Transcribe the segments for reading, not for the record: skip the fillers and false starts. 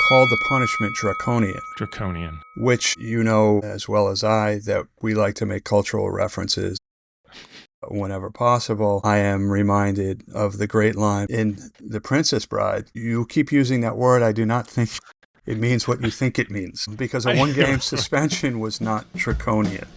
called the punishment draconian. Draconian. Which you know as well as I that we like to make cultural references whenever possible. I am reminded of the great line in The Princess Bride. You keep using that word. I do not think it means what you think it means, because a one-game suspension was not draconian.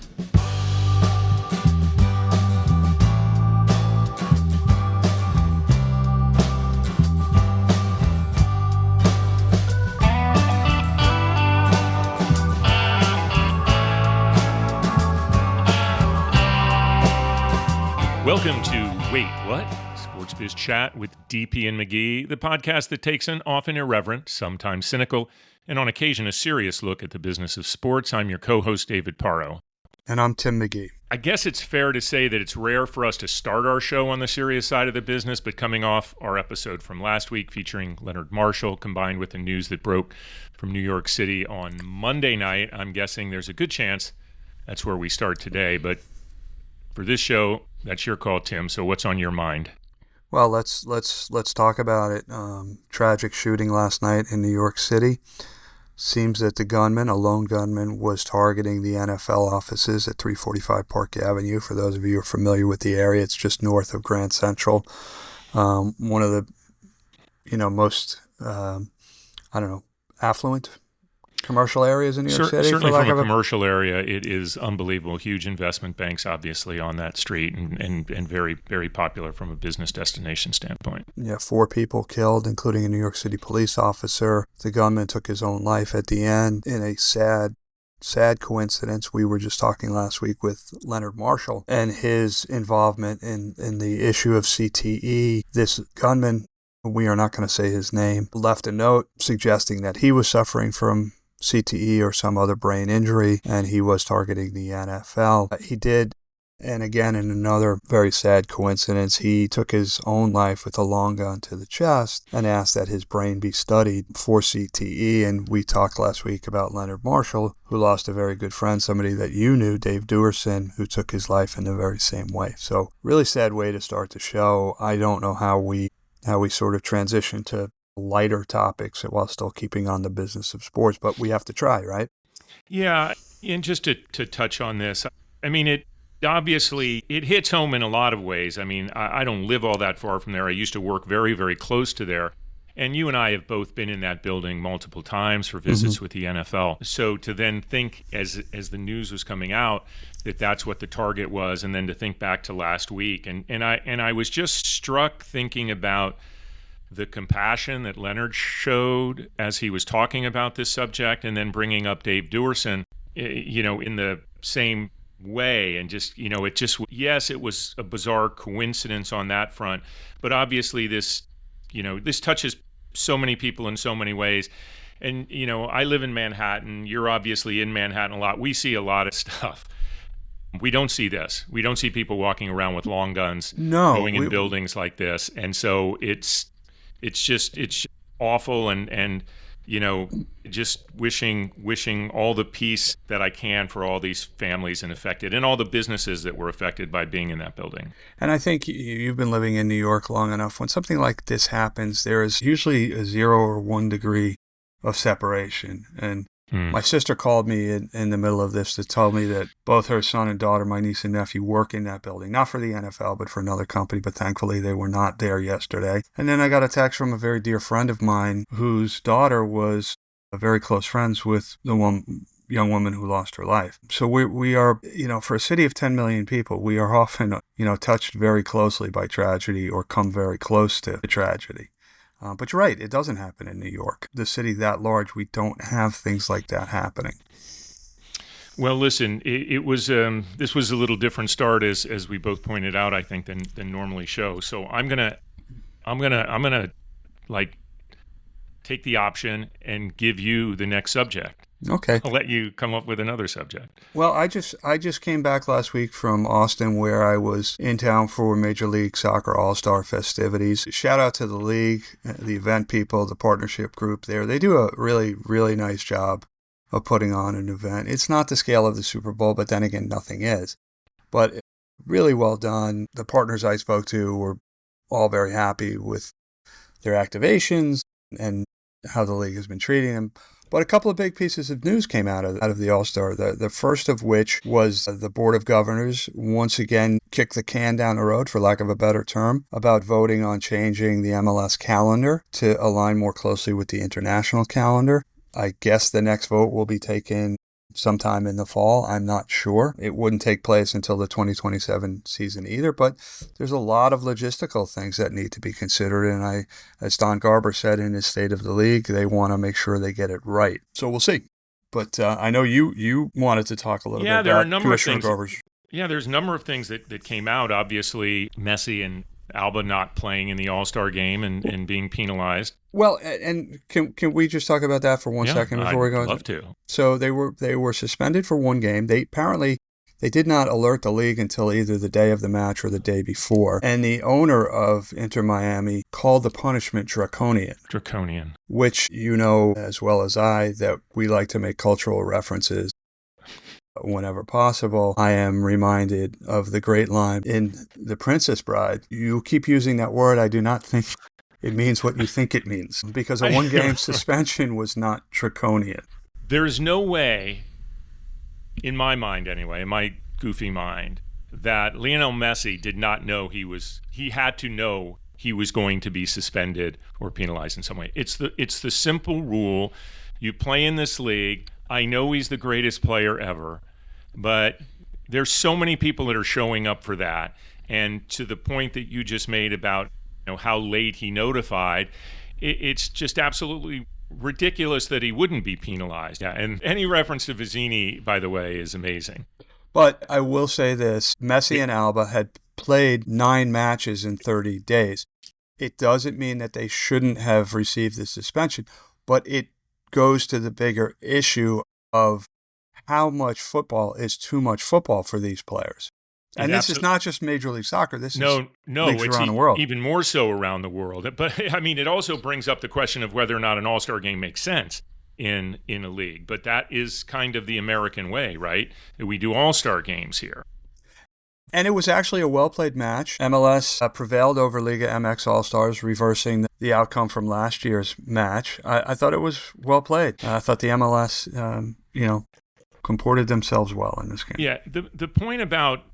Welcome to Wait, What? Sportsbiz Chat with DP and McGhee, the podcast that takes an often irreverent, sometimes cynical, and on occasion a serious look at the business of sports. I'm your co-host, David Paro. And I'm Tim McGhee. I guess it's fair to say that it's rare for us to start our show on the serious side of the business, but coming off our episode from last week featuring Leonard Marshall, combined with the news that broke from New York City on Monday night, I'm guessing there's a good chance that's where we start today. But for this show, that's your call, Tim. So what's on your mind? Well, let's talk about it. Tragic shooting last night in New York City. Seems that the gunman, a lone gunman, was targeting the NFL offices at 345 Park Avenue. For those of you who are familiar with the area, it's just north of Grand Central. One of the, most, affluent commercial areas in New York City? Certainly from a commercial area, it is unbelievable. Huge investment banks, obviously, on that street and very, very popular from a business destination standpoint. Yeah, 4 people killed, including a New York City police officer. The gunman took his own life at the end in a sad coincidence. We were just talking last week with Leonard Marshall and his involvement in the issue of CTE. This gunman, we are not going to say his name, left a note suggesting that he was suffering from CTE or some other brain injury, and he was targeting the NFL. He did, and again, in another very sad coincidence, he took his own life with a long gun to the chest and asked that his brain be studied for CTE. And we talked last week about Leonard Marshall, who lost a very good friend, somebody that you knew, Dave Duerson, who took his life in the very same way. So really sad way to start the show. I don't know how we sort of transition to lighter topics while still keeping on the business of sports, but we have to try, right? Yeah, and just to touch on this, I mean, it hits home in a lot of ways. I mean, I don't live all that far from there. I used to work very, very close to there, and you and I have both been in that building multiple times for visits with the NFL. So to then think, as the news was coming out, that's what the target was, and then to think back to last week, and I was just struck thinking about the compassion that Leonard showed as he was talking about this subject, and then bringing up Dave Duerson, in the same way. And just, it was a bizarre coincidence on that front. But obviously this touches so many people in so many ways. And, I live in Manhattan. You're obviously in Manhattan a lot. We see a lot of stuff. We don't see this. We don't see people walking around with long guns going in buildings like this. And so it's awful, and just wishing all the peace that I can for all these families affected and all the businesses that were affected by being in that building. And I think you've been living in New York long enough. When something like this happens, there is usually a 0 or 1 degree of separation. And my sister called me in the middle of this to tell me that both her son and daughter, my niece and nephew, work in that building. Not for the NFL, but for another company. But thankfully, they were not there yesterday. And then I got a text from a very dear friend of mine whose daughter was very close friends with the young woman who lost her life. So we are, for a city of 10 million people, we are often, touched very closely by tragedy or come very close to tragedy. But you're right, it doesn't happen in New York. The city that large, we don't have things like that happening. Well, listen, it was this was a little different start, as we both pointed out, I think, than normally show. So I'm gonna take the option and give you the next subject. Okay. I'll let you come up with another subject. Well, I just came back last week from Austin, where I was in town for Major League Soccer All-Star festivities. Shout out to the league, the event people, the partnership group there. They do a really, really nice job of putting on an event. It's not the scale of the Super Bowl, but then again, nothing is. But really well done. The partners I spoke to were all very happy with their activations and how the league has been treating him. But a couple of big pieces of news came out of the All-Star, the first of which was the Board of Governors once again kicked the can down the road, for lack of a better term, about voting on changing the MLS calendar to align more closely with the international calendar. I guess the next vote will be taken sometime in the fall. I'm not sure. It wouldn't take place until the 2027 season either, but there's a lot of logistical things that need to be considered. And as Don Garber said in his State of the League, they want to make sure they get it right. So we'll see. But I know you wanted to talk a little bit about Commissioner Garber's. Yeah, there's a number of things that came out. Obviously, Messi and Alba not playing in the All-Star game and being penalized. Well, and can we just talk about that for 1 second before we go? I'd love to. So they were suspended for one game. They did not alert the league until either the day of the match or the day before. And the owner of Inter Miami called the punishment draconian. Draconian. Which you know as well as I that we like to make cultural references whenever possible. I am reminded of the great line in The Princess Bride. You keep using that word. I do not think it means what you think it means, because a one-game suspension was not draconian. There's no way, in my mind anyway, in my goofy mind, that Lionel Messi did not know he had to know he was going to be suspended or penalized in some way. It's the simple rule. You play in this league. I know he's the greatest player ever, but there's so many people that are showing up for that. And to the point that you just made about how late he notified, it's just absolutely ridiculous that he wouldn't be penalized. Yeah, and any reference to 𝘧𝗵𝗲, by the way, is amazing. But I will say this, Messi and Alba had played 9 matches in 30 days. It doesn't mean that they shouldn't have received the suspension, but it goes to the bigger issue of how much football is too much football for these players. And this is not just Major League Soccer. This is leagues around the world. Even more so around the world. But, I mean, it also brings up the question of whether or not an all-star game makes sense in a league. But that is kind of the American way, right? We do all-star games here. And it was actually a well-played match. MLS prevailed over Liga MX All-Stars, reversing the outcome from last year's match. I thought it was well played. I thought the MLS, comported themselves well in this game. Yeah, the point about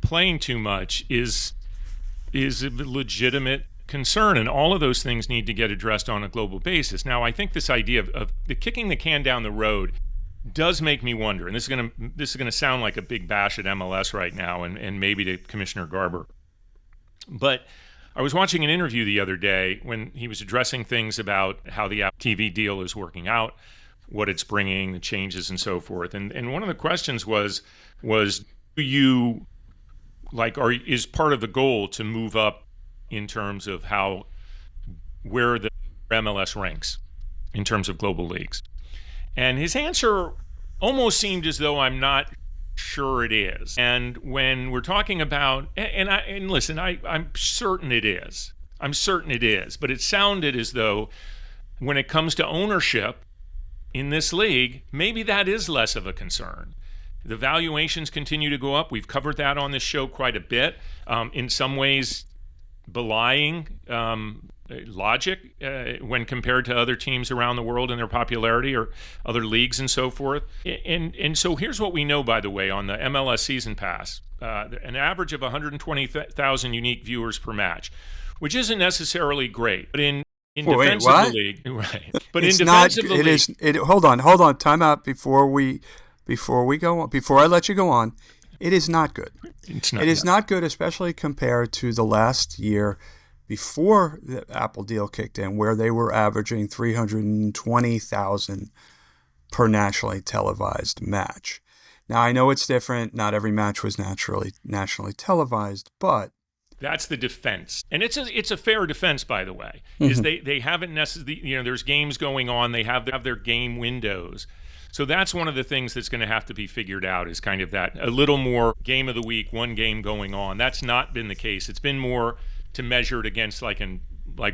playing too much is a legitimate concern, and all of those things need to get addressed on a global basis. Now, I think this idea of the kicking the can down the road does make me wonder, and this is gonna sound like a big bash at MLS right now, and maybe to Commissioner Garber. But I was watching an interview the other day when he was addressing things about how the TV deal is working out, what it's bringing, the changes, and so forth. And one of the questions was do you is part of the goal to move up in terms of where the MLS ranks in terms of global leagues? And his answer almost seemed as though I'm not sure it is. And when we're talking about, and listen, I'm certain it is. I'm certain it is. But it sounded as though when it comes to ownership in this league, maybe that is less of a concern. The valuations continue to go up. We've covered that on this show quite a bit. In some ways, belying logic when compared to other teams around the world and their popularity or other leagues and so forth. And so here's what we know, by the way, on the MLS Season Pass. An average of 120,000 unique viewers per match, which isn't necessarily great. But in defense of the league, right? But in defense of the league, hold on, time out before we go on. Before I let you go on, it is not good. It is not good, especially compared to the last year before the Apple deal kicked in, where they were averaging 320,000 per nationally televised match. Now, I know it's different. Not every match was nationally televised, but that's the defense. And it's a fair defense, by the way, is they haven't necessarily, there's games going on. They have their game windows. So that's one of the things that's going to have to be figured out, is kind of that a little more game of the week, one game going on. That's not been the case. It's been more to measure it against like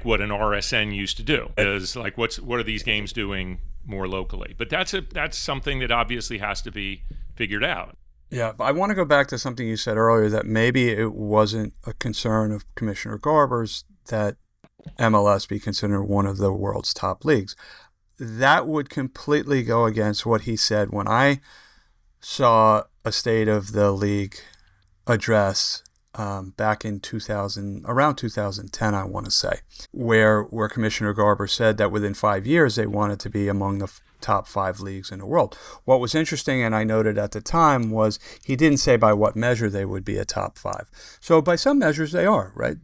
what an RSN used to do, is like what are these games doing more locally. But that's something that obviously has to be figured out. Yeah, I want to go back to something you said earlier, that maybe it wasn't a concern of Commissioner Garber's, that MLS be considered one of the world's top leagues. That would completely go against what he said when I saw a State of the League address back in around 2010, I want to say, where Commissioner Garber said that within 5 years they wanted to be among the top 5 leagues in the world. What was interesting, and I noted at the time, was he didn't say by what measure they would be a top 5. So by some measures they are, right?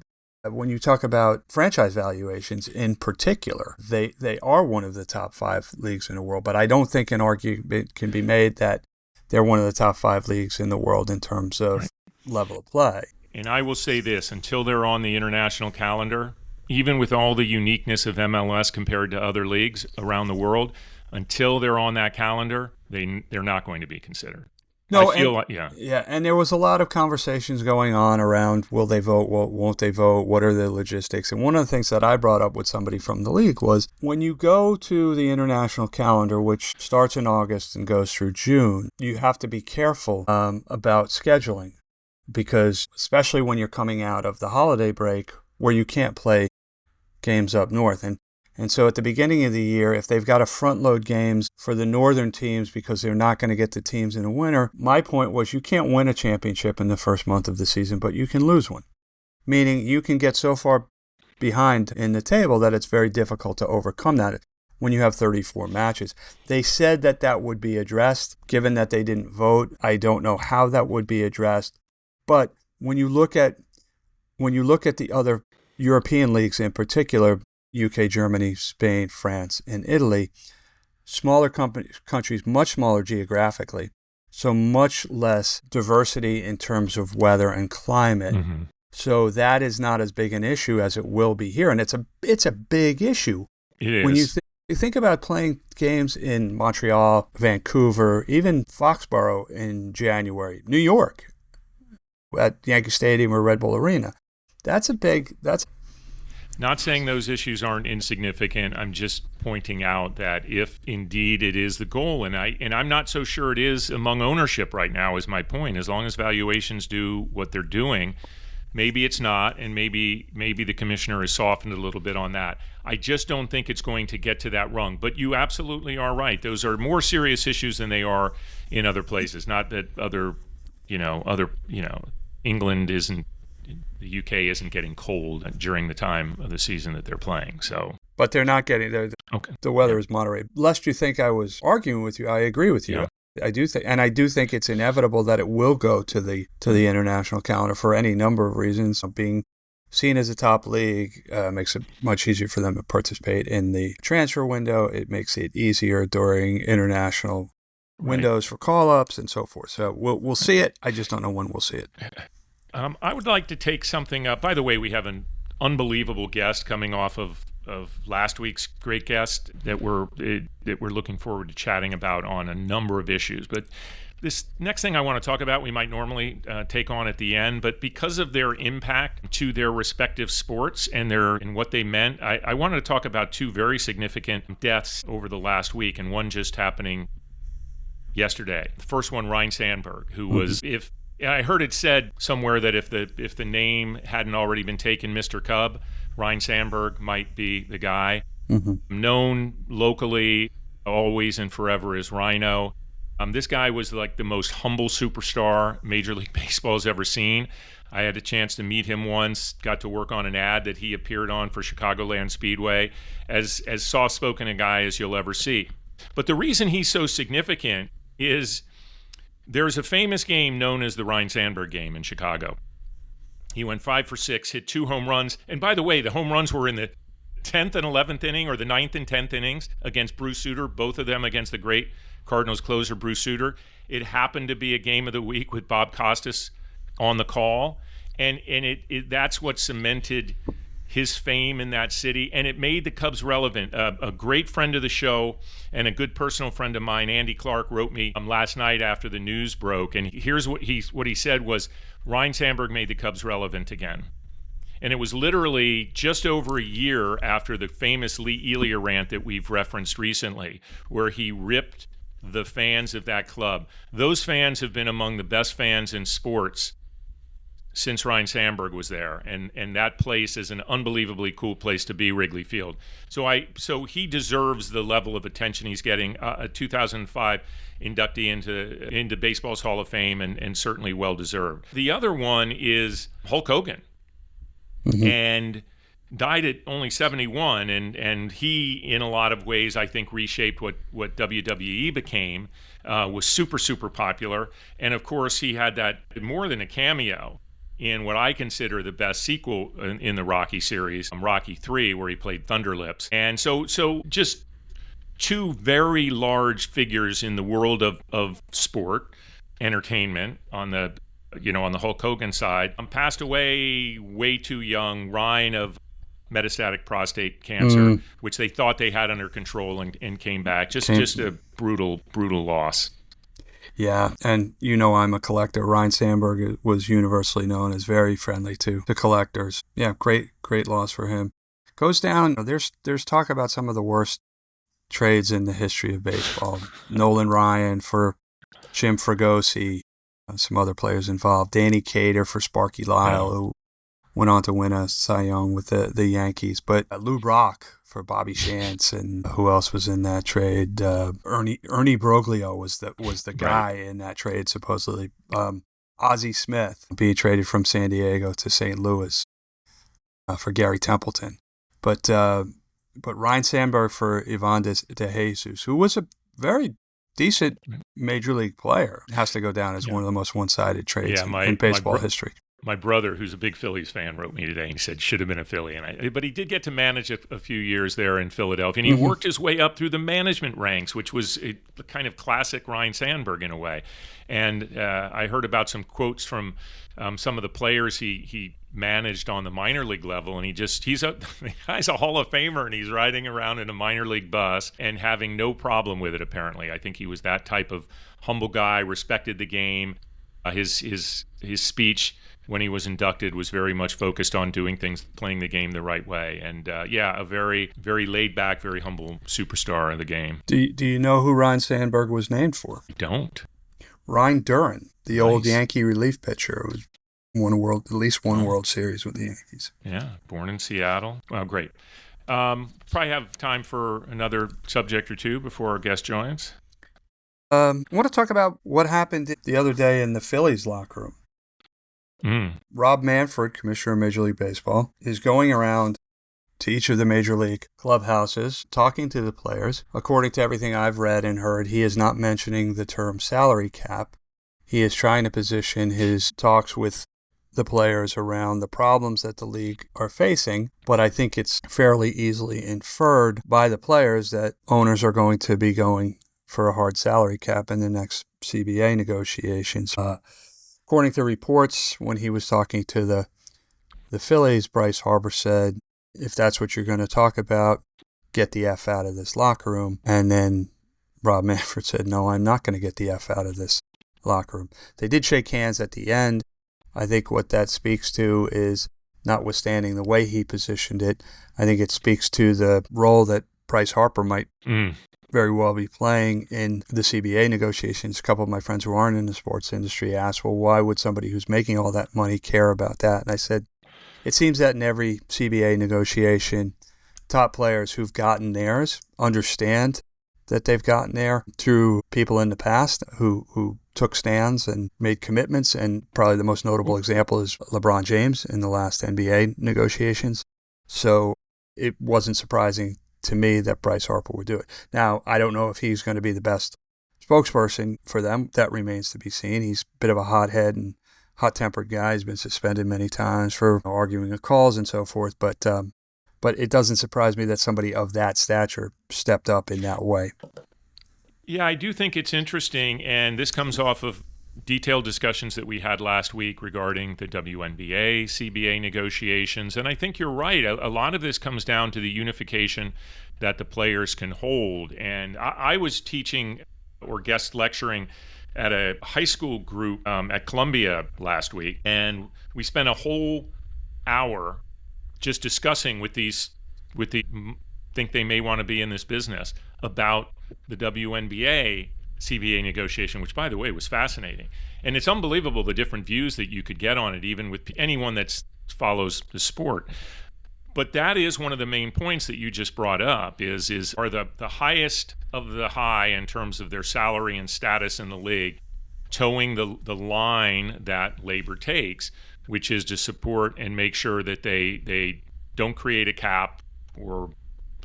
When you talk about franchise valuations in particular, they are one of the top 5 leagues in the world, but I don't think an argument can be made that they're one of the top 5 leagues in the world in terms of level of play. And I will say this, until they're on the international calendar, even with all the uniqueness of MLS compared to other leagues around the world, until they're on that calendar, they're not going to be considered. No, Yeah, and there was a lot of conversations going on around, will they vote, won't they vote, what are the logistics? And one of the things that I brought up with somebody from the league was, when you go to the international calendar, which starts in August and goes through June, you have to be careful about scheduling, because especially when you're coming out of the holiday break where you can't play games up north. And so at the beginning of the year, if they've got to front load games for the northern teams because they're not going to get the teams in the winter, my point was you can't win a championship in the first month of the season, but you can lose one. Meaning you can get so far behind in the table that it's very difficult to overcome that when you have 34 matches. They said that would be addressed. Given that they didn't vote, I don't know how that would be addressed. But when you look at the other European leagues in particular, UK, Germany, Spain, France, and Italy, smaller countries, much smaller geographically, so much less diversity in terms of weather and climate. Mm-hmm. So that is not as big an issue as it will be here, and it's a big issue. It is. When you think about playing games in Montreal, Vancouver, even Foxborough in January, New York, at Yankee Stadium or Red Bull Arena, that's Not saying those issues aren't insignificant. I'm just pointing out that if indeed it is the goal, and I'm not so sure it is among ownership right now, is my point. As long as valuations do what they're doing, maybe it's not, and maybe the commissioner has softened a little bit on that. I just don't think it's going to get to that rung. But you absolutely are right. Those are more serious issues than they are in other places. Not that England isn't. The UK isn't getting cold during the time of the season that they're playing. So, but they're not getting the weather is moderate. Lest you think I was arguing with you, I agree with you. Yeah. I do think it's inevitable that it will go to the international calendar for any number of reasons. Being seen as a top league makes it much easier for them to participate in the transfer window. It makes it easier during international windows for call-ups and so forth. So we'll see it. I just don't know when we'll see it. I would like to take something up. By the way, we have an unbelievable guest coming off of last week's great guest that we're looking forward to chatting about on a number of issues. But this next thing I want to talk about, we might normally take on at the end, but because of their impact to their respective sports and what they meant, I wanted to talk about 2 very significant deaths over the last week, and one just happening yesterday. The first one, Ryne Sandberg, who was, I heard it said somewhere that if the name hadn't already been taken, Mr. Cub, Ryne Sandberg might be the guy. Mm-hmm. Known locally, always and forever, as Rhino. This guy was like the most humble superstar Major League Baseball's ever seen. I had a chance to meet him once, got to work on an ad that he appeared on for Chicagoland Speedway, as soft-spoken a guy as you'll ever see. But the reason he's so significant is there's a famous game known as the Ryne Sandberg game in Chicago. He went 5 for 6, hit 2 home runs. And by the way, the home runs were in the 10th and 11th inning, or the 9th and 10th innings, against Bruce Sutter, both of them against the great Cardinals closer Bruce Sutter. It happened to be a game of the week with Bob Costas on the call. And that's what cemented his fame in that city, and it made the Cubs relevant. A great friend of the show and a good personal friend of mine, Andy Clark, wrote me last night after the news broke, and here's what he said was, Ryne Sandberg made the Cubs relevant again. And it was literally just over a year after the famous Lee Elia rant that we've referenced recently, where he ripped the fans of that club. Those fans have been among the best fans in sports since Ryne Sandberg was there, and that place is an unbelievably cool place to be, Wrigley Field. So he deserves the level of attention he's getting. A 2005 inductee into baseball's Hall of Fame, and certainly well deserved. The other one is Hulk Hogan, and died at only 71, and he, in a lot of ways, I think reshaped what WWE became. Was super popular, and of course he had that more than a cameo in what I consider the best sequel in the Rocky series, Rocky III, where he played Thunder Lips. And so just two very large figures in the world of sport, entertainment on the Hulk Hogan side. Passed away way too young. Ryne of metastatic prostate cancer, which they thought they had under control and came back. Just a brutal loss. Yeah, and I'm a collector. Ryne Sandberg was universally known as very friendly to the collectors. Yeah, great loss for him. Goes down. There's talk about some of the worst trades in the history of baseball. Nolan Ryan for Jim Fregosi, some other players involved. Danny Cater for Sparky Lyle, who went on to win a Cy Young with the Yankees. But Lou Brock for Bobby Shantz, and who else was in that trade? Ernie Broglio was the guy in that trade, supposedly. Ozzie Smith being traded from San Diego to St. Louis for Gary Templeton. But Ryne Sandberg for Ivan de Jesus, who was a very decent major league player, has to go down as one of the most one-sided trades in baseball history. My brother, who's a big Phillies fan, wrote me today and he said should have been a Philly. But he did get to manage a few years there in Philadelphia, and he worked his way up through the management ranks, which was a kind of classic Ryne Sandberg in a way. And I heard about some quotes from some of the players he managed on the minor league level, and the guy's a Hall of Famer, and he's riding around in a minor league bus and having no problem with it. Apparently, I think he was that type of humble guy, respected the game. His speech when he was inducted was very much focused on doing things, playing the game the right way. And a very, very laid back, very humble superstar of the game. Do you know who Ryne Sandberg was named for? I don't. Ryne Duren, the old Yankee relief pitcher, who won at least one World Series with the Yankees. Yeah, born in Seattle. Well, great. Probably have time for another subject or two before our guest joins. I want to talk about what happened the other day in the Phillies locker room. Rob Manfred, commissioner of Major League Baseball, is going around to each of the major league clubhouses, talking to the players. According to everything I've read and heard, he is not mentioning the term salary cap. He is trying to position his talks with the players around the problems that the league are facing, but I think it's fairly easily inferred by the players that owners are going to be going for a hard salary cap in the next CBA negotiations. According to reports, when he was talking to the Phillies, Bryce Harper said, if that's what you're going to talk about, get the F out of this locker room. And then Rob Manfred said, no, I'm not going to get the F out of this locker room. They did shake hands at the end. I think what that speaks to is, notwithstanding the way he positioned it, I think it speaks to the role that Bryce Harper might very well be playing in the CBA negotiations. A couple of my friends who aren't in the sports industry asked, well, why would somebody who's making all that money care about that? And I said, it seems that in every CBA negotiation, top players who've gotten theirs understand that they've gotten there through people in the past who took stands and made commitments. And probably the most notable example is LeBron James in the last NBA negotiations. So it wasn't surprising to me that Bryce Harper would do it. Now, I don't know if he's going to be the best spokesperson for them. That remains to be seen. He's a bit of a hothead and hot-tempered guy. He's been suspended many times for arguing at calls and so forth. But it doesn't surprise me that somebody of that stature stepped up in that way. Yeah, I do think it's interesting, and this comes off of detailed discussions that we had last week regarding the WNBA, CBA negotiations. And I think you're right. A lot of this comes down to the unification that the players can hold. And I was teaching or guest lecturing at a high school group at Columbia last week. And we spent a whole hour just discussing with the think they may want to be in this business about the WNBA CBA negotiation, which, by the way, was fascinating. And it's unbelievable the different views that you could get on it, even with anyone that follows the sport. But that is one of the main points that you just brought up is are the highest of the high in terms of their salary and status in the league towing the line that labor takes, which is to support and make sure that they don't create a cap or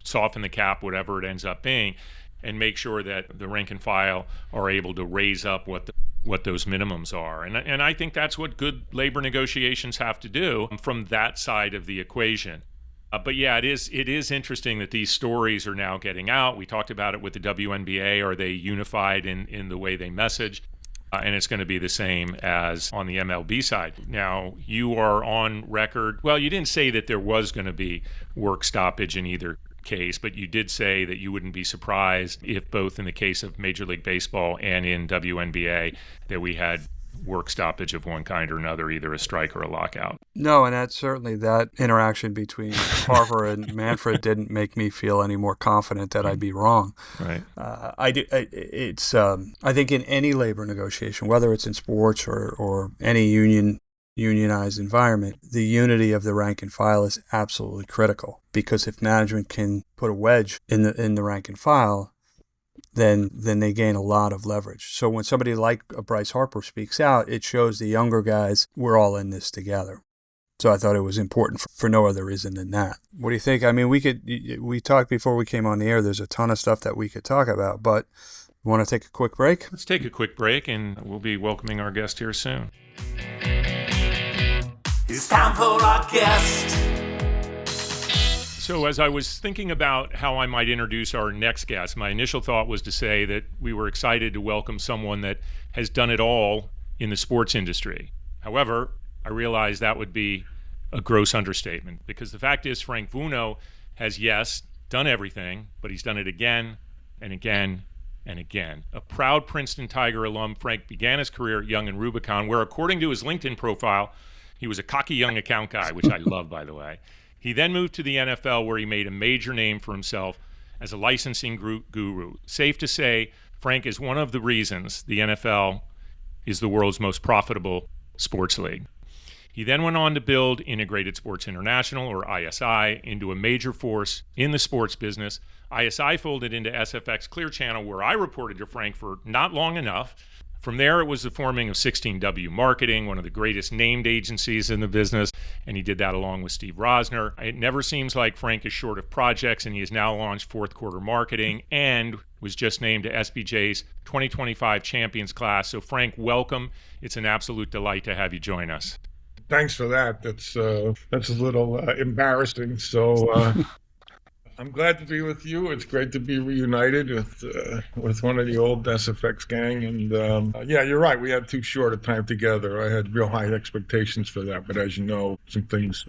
soften the cap, whatever it ends up being, and make sure that the rank and file are able to raise up what those minimums are. And I think that's what good labor negotiations have to do from that side of the equation. But yeah, it is interesting that these stories are now getting out. We talked about it with the WNBA. Are they unified in the way they message? And it's going to be the same as on the MLB side. Now, you are on record. Well, you didn't say that there was going to be work stoppage in either case, but you did say that you wouldn't be surprised if both in the case of Major League Baseball and in WNBA that we had work stoppage of one kind or another, either a strike or a lockout. No, and that's certainly that interaction between Carver and Manfred didn't make me feel any more confident that I'd be wrong. Right. I think in any labor negotiation, whether it's in sports or any unionized environment, the unity of the rank and file is absolutely critical, because if management can put a wedge in the rank and file, then they gain a lot of leverage. So when somebody like Bryce Harper speaks out, it shows the younger guys, we're all in this together. So I thought it was important for no other reason than that. What do you think? I mean, we talked before we came on the air. There's a ton of stuff that we could talk about, but you want to take a quick break? Let's take a quick break, and we'll be welcoming our guest here soon. It's time for our guest. So as I was thinking about how I might introduce our next guest, my initial thought was to say that we were excited to welcome someone that has done it all in the sports industry. However, I realized that would be a gross understatement, because the fact is Frank Vuono has, yes, done everything, but he's done it again and again and again. A proud Princeton Tiger alum, Frank began his career at Young and Rubicon, where according to his LinkedIn profile, he was a cocky young account guy, which I love, by the way. He then moved to the NFL, where he made a major name for himself as a licensing guru. Safe to say, Frank is one of the reasons the NFL is the world's most profitable sports league. He then went on to build Integrated Sports International, or ISI, into a major force in the sports business. ISI folded into SFX Clear Channel, where I reported to Frank for not long enough. From there, it was the forming of 16W Marketing, one of the greatest named agencies in the business, and he did that along with Steve Rosner. It never seems like Frank is short of projects, and he has now launched Fourth Quarter Marketing and was just named to SBJ's 2025 Champions Class. So Frank, welcome. It's an absolute delight to have you join us. Thanks for that. That's a little embarrassing. So I'm glad to be with you. It's great to be reunited with one of the old SFX gang. And yeah, you're right. We had too short a time together. I had real high expectations for that. But as you know, some things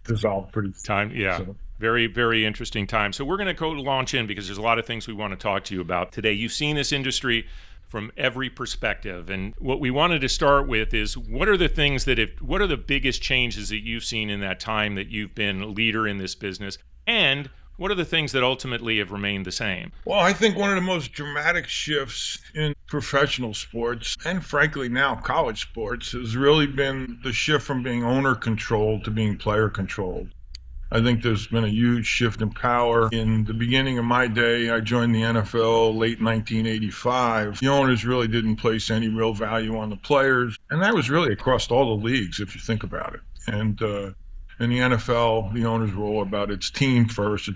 dissolved pretty time. Yeah. So. Very, very interesting time. So we're going to go launch in, because there's a lot of things we want to talk to you about today. You've seen this industry from every perspective. And what we wanted to start with is, what are the biggest changes that you've seen in that time that you've been a leader in this business? And what are the things that ultimately have remained the same? Well, I think one of the most dramatic shifts in professional sports, and frankly now college sports, has really been the shift from being owner-controlled to being player-controlled. I think there's been a huge shift in power. In the beginning of my day, I joined the NFL late 1985. The owners really didn't place any real value on the players, and that was really across all the leagues, if you think about it. And in the NFL, the owners were all about it's team first.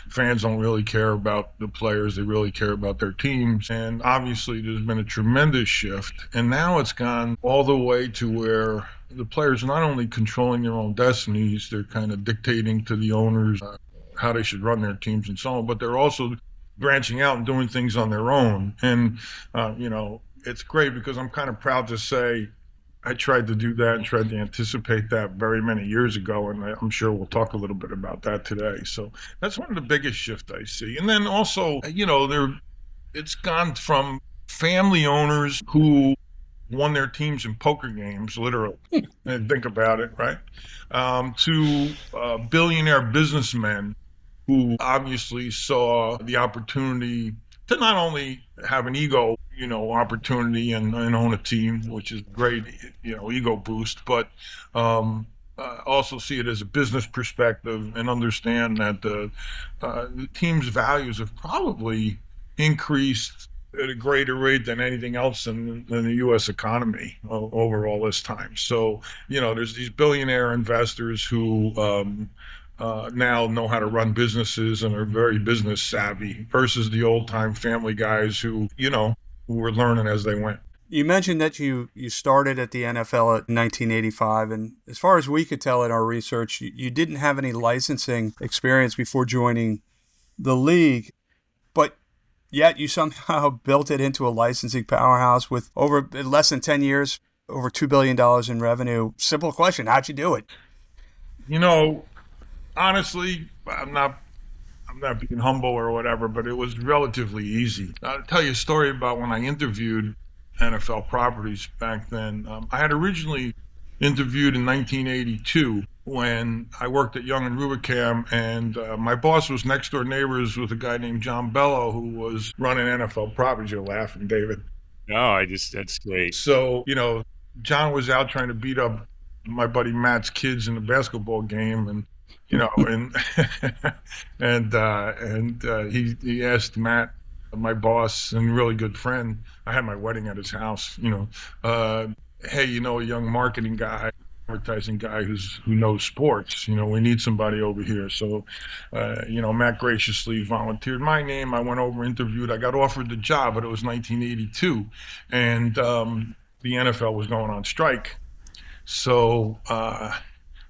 Fans don't really care about the players. They really care about their teams. And obviously, there's been a tremendous shift. And now it's gone all the way to where the players are not only controlling their own destinies, they're kind of dictating to the owners how they should run their teams and so on, but they're also branching out and doing things on their own. And, it's great, because I'm kind of proud to say I tried to do that and tried to anticipate that very many years ago, and I'm sure we'll talk a little bit about that today. So that's one of the biggest shifts I see. And then also, it's gone from family owners who won their teams in poker games, literally, and think about it, right? To billionaire businessmen who obviously saw the opportunity to not only have an ego, opportunity and own a team, which is great, ego boost. But also see it as a business perspective and understand that the team's values have probably increased at a greater rate than anything else in the U.S. economy over all this time. So, there's these billionaire investors who now know how to run businesses and are very business savvy versus the old time family guys who were learning as they went. You mentioned that you started at the NFL in 1985, and as far as we could tell in our research, you didn't have any licensing experience before joining the league, but yet you somehow built it into a licensing powerhouse with over less than 10 years, over $2 billion in revenue. Simple question, how'd you do it? Honestly, I'm not being humble or whatever, but it was relatively easy. I'll tell you a story about when I interviewed NFL properties back then. I had originally interviewed in 1982 when I worked at Young and Rubicam, and my boss was next door neighbors with a guy named John Bello who was running NFL properties. You're laughing, David. No, that's great. So, John was out trying to beat up my buddy Matt's kids in the basketball game, and and he asked Matt, my boss and really good friend, I had my wedding at his house, hey, a young marketing guy, advertising guy who knows sports, we need somebody over here. So, Matt graciously volunteered my name. I went over, interviewed, I got offered the job, but it was 1982, and the NFL was going on strike. So,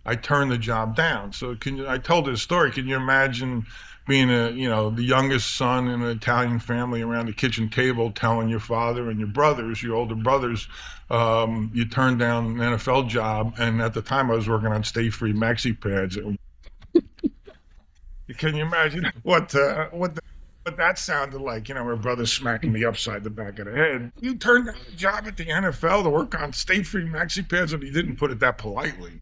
I turned the job down. So I told this story. Can you imagine being the youngest son in an Italian family around the kitchen table telling your father and your brothers, your older brothers, you turned down an NFL job. And at the time I was working on Stay Free maxi pads. Can you imagine what that sounded like? My brother smacking me upside the back of the head. You turned down a job at the NFL to work on Stay Free maxi pads, and he didn't put it that politely.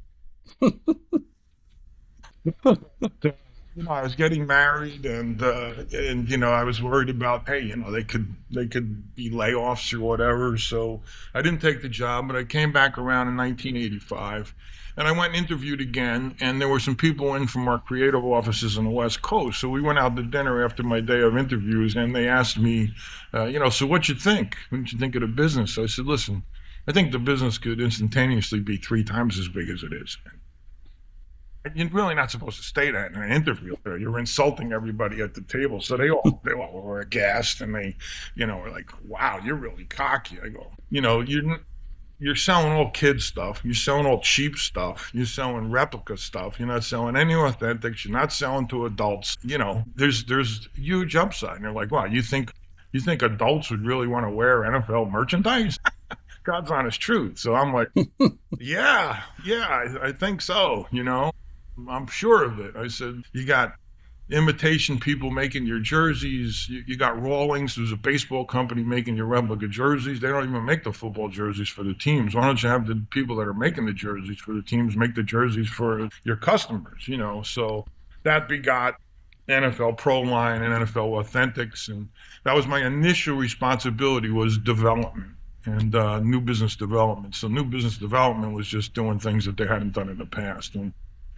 I was getting married, and I was worried about, hey, they could be layoffs or whatever. So I didn't take the job, but I came back around in 1985, and I went and interviewed again. And there were some people in from our creative offices on the West Coast. So we went out to dinner after my day of interviews, and they asked me, so what you think? What did you think of the business? So I said, listen, I think the business could instantaneously be 3 times as big as it is. You're really not supposed to say that in an interview. You're insulting everybody at the table. So they all were aghast, and they, were like, wow, you're really cocky. I go, you're selling all kids stuff. You're selling all cheap stuff. You're selling replica stuff. You're not selling any authentics. You're not selling to adults. There's huge upside. And they're like, wow, you think adults would really want to wear NFL merchandise? God's honest truth. So I'm like, yeah, I think so, I'm sure of it. I said, you got imitation people making your jerseys. You got Rawlings, who's a baseball company, making your replica jerseys. They don't even make the football jerseys for the teams. Why don't you have the people that are making the jerseys for the teams make the jerseys for your customers, So that begot NFL Pro Line and NFL Authentics. And that was my initial responsibility, was development and new business development. So new business development was just doing things that they hadn't done in the past.